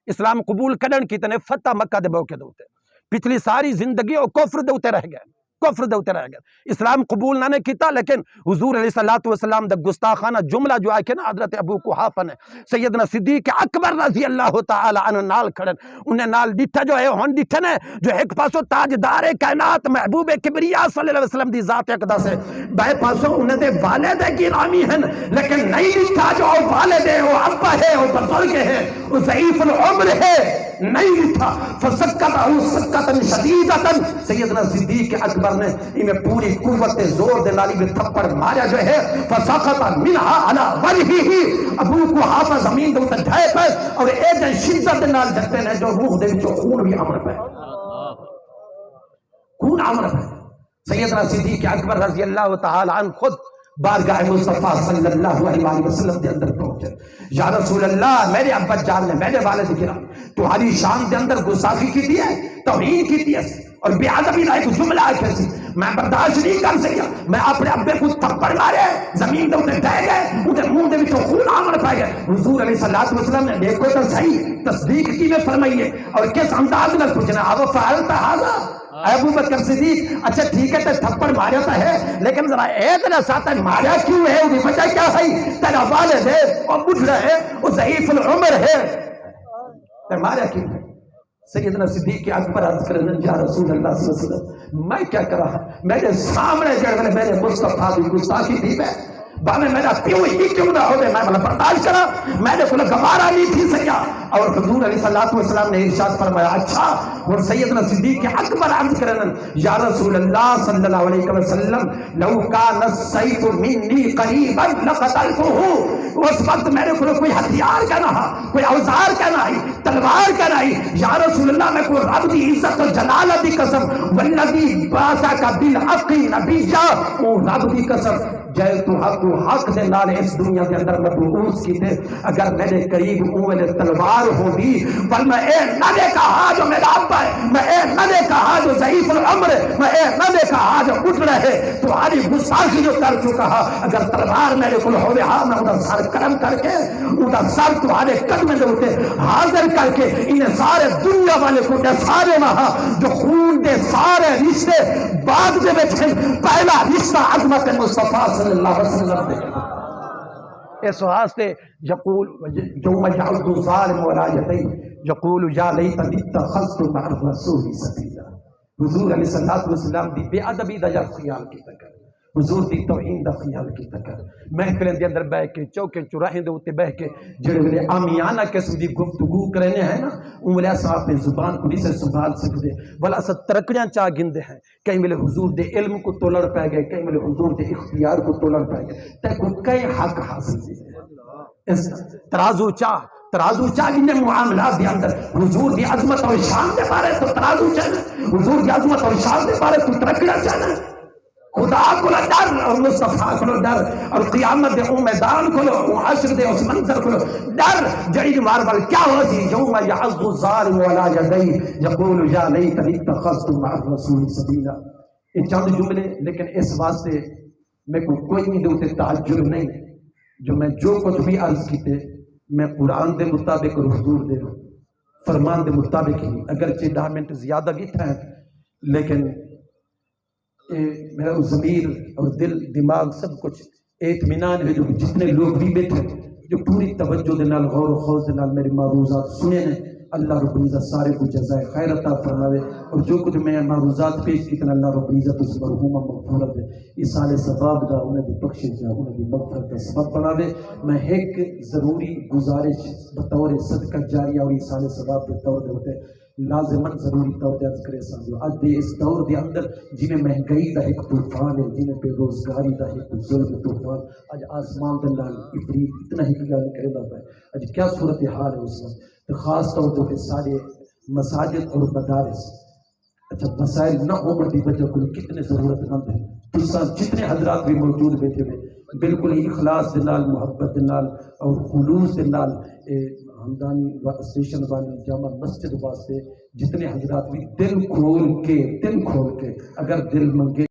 اسلام قبول کرن کیتے نے فتح مکہ دے موقع دوتے، پچھلی ساری زندگی وہ کفر دے ہوتے رہ گئے، کفر دے ہوتے رہ گئے، اسلام قبول نہ کیتا، لیکن حضور علیہ السلام دا گستاخانہ جملہ جو آئے کہ نا حضرت ابو قحافہ نے سیدنا صدیق اکبر رضی اللہ تعالی عنہ نال کھڑن، انہیں نال ڈٹھا جو ہے ہون ڈٹھا نے جو ایک پاسو تاجدار کائنات محبوب کبریا صلی اللہ علیہ وسلم دی ذات اقدس ہے، بائے پاسو انہیں دے والد گرامی ہیں، لیکن نہیں ڈٹھا جو والد ہے، وہ ابا ہے، وہ بزرگ ہے، وہ ضعیف العمر ہے، نہیں لکھا فسکتہو سکتا شدیدتا۔ سیدنا صدیق اکبر نے انہیں پوری قوت زور دے نالی میں تھپڑ ماریا جو ہے، فسقط منہا علی وجہہ، ابو قحافہ زمین دے اوپر ڈھائے پہ اور ایک شدت نال ڈھکتے ہیں جو روح دے وچوں خون بھی عمر پہ، خون عمر پہ۔ سیدنا صدیق اکبر رضی اللہ تعالی عنہ خود بارگاہ مصطفیٰ صلی اللہ علیہ وسلم دے اندر پہنچے، یا رسول اللہ میرے ابا جان نے میرے والد گرامی تمہاری شان دے اندر گستاخی کی دی ہے، توہین کی دی ہے اور بے ادبی کا ایک جملہ آئے سی، میں برداشت نہیں کر سکیا، میں اپنے ابے کو تھپڑ مارے، زمین دے اوپر ڈھائے گئے، انہیں منہ دے وچوں خون آمن پائے گئے۔ حضور علیہ السلام نے دیکھو تو صحیح تصدیق کی میں فرمائیے اور کس انداز میں پوچھنا، اب فعلت ھذا ابو بکر صدیق، اچھا ٹھیک ہے تو تھپڑ ماریا تو ہے، لیکن ذرا ایک نہ ساتھ ماریا کیوں ہے، وہ وجہ کیا ہے، تیرا والد ہے اور بڈھڑا ہے، وہ ضعیف العمر ہے، تو ماریا کیوں ہے؟ سیدنا صدیق اکبر عرض کرنے یا رسول اللہ صلی اللہ علیہ وسلم میں کیا کرا، میرے سامنے جڑ میرے مصطفیٰ کی گستاخی تھی، میں بانے میرا پیو ہی کیوں نہ ہو دے میں مطلب برداشت کرا میں نے کھلا گوارا نہیں تھی سکیا. اور حضور علیہ السلام نے ارشاد فرمایا اچھا اور سیدنا صدیق اکبر عرض کرن یا رسول اللہ صلی اللہ علیہ وسلم لو کان السیف منی قریبا لقتلته. اس وقت میرے کو کوئی ہتھیار کا نہ کوئی اوزار کا نہ تلوار کا نہیں یا رسول اللہ میں کوئی رب دی عزت و جلالت دی قسم والذی بعثک بالحق نبیا او رب دی قسم جے تو حق دے نال اس دنیا کے اندر مبعوث کیتے اگر میرے قریب اون تلوار ہوگی پر میں اے نہ دیکھا جو میرا ابا ہے میں اے نہ دیکھا جو ضعیف العمر ہے میں اے نہ دیکھا جو اٹھ رہے تمہاری گستاخی جو کر چکا اگر تلوار میرے کو ہوے ہاں میں ادا سر کرم کر کے ادا سر تمہارے قدم دے اوتے حاضر کر کے انہیں سارے دنیا والے کو سارے وہاں جو خون دے سارے رشتے بعد دے بیٹھے پہلا رشتہ عظمت مصطفیٰ صلی اللہ علیہ وسلم دے اس واسطے یقول یوم یعض الظالم ولا یدین یقول یا لیتنی اتخذت مع الرسول سبیلا. حضور علیہ السلام دی بے ادبی دا خیال کیتا کر حضور دی توہین دا خیال کیتا کر محفلیں دے اندر بیٹھ کے چوکے چوراہے دے اوتے بیٹھ کے جڑے ویلے عامیانہ قسم دی گفتگو کرنے ہیں نا ان ویلے اساں اپنی زبان کو نہیں سے سنبھال سکتے بل اساں ترکڑیاں چاہ گندے ہیں کہیں ویلے حضور دے علم کو تولڑ پہ گئے کہیں ویلے حضور دے اختیار کو تولڑ پہ گئے تے کو کئی حق حاصل دی ترازو چاہ جنہیں معاملات دے اندر حضور دی عظمت اور شان دے بارے تو ترازو چاہنا حضور دی عظمت اور شان دے بارے تو ترکڑا چاہنا خدا کو ڈر اور مصطفیٰ کو ڈر اور قیامت دے او میدان کو او حشر دے اس منظر کو ڈر جڑی مار بل کیا ہو سی یوم یعض الظالم ولا یدین یقول یا لیتنی اتخذت مع الرسول سبیلا. یہ چند جملے لیکن اس واسطے میں کوئی نہیں دوتے تعجب نہیں جو میں جو کچھ بھی عرض کیتے میں قرآن دے مطابق اور حضور دے فرمان دے مطابق ہی اگرچہ 10 منٹ زیادہ بھی تھا لیکن میرا ضمیر اور دل دماغ سب کچھ اطمینان ہے جو جتنے لوگ بھی بیٹھے جو پوری توجہ دے نال غور و خوض دے نال میری معروضات سنے نے اللہ رب العزت سارے کو جزائے خیر عطا فرماوے اور جو کچھ میں معروضات پیش کی کہ اللہ رب العزت اس مرحومہ مغفورت دے اصال ثواب دا انہیں دی بخشش دا انہیں دی مغفرت دا سبب بناوے. میں ایک ضروری گزارش بطور صدقہ جاریہ اور اصال ثواب دے طور دے ہوتے لازماً ضروری طور دے عرض کرے سامنے آج دے اس دور دے اندر جنہیں مہنگائی دا ایک طوفان ہے جنہیں بے روزگاری دا ایک ظلم طوفان آج آسمان دے نال افریت اتنا ہی کیا کرے دا ہے آج کیا صورتحال ہے اس وقت خاص طور پہ سارے مساجد اور مدارس اچھا مسائل نہ ہونے کی وجہ کو کتنے ضرورت مند ہیں تو جتنے حضرات بھی موجود بیٹھے ہوئے بالکل ہی اخلاص دے نال محبت دے نال اور خلوص دے نال ہمدانی اسٹیشن والی جامع مسجد واسطے جتنے حضرات بھی دل کھول کے اگر دل منگے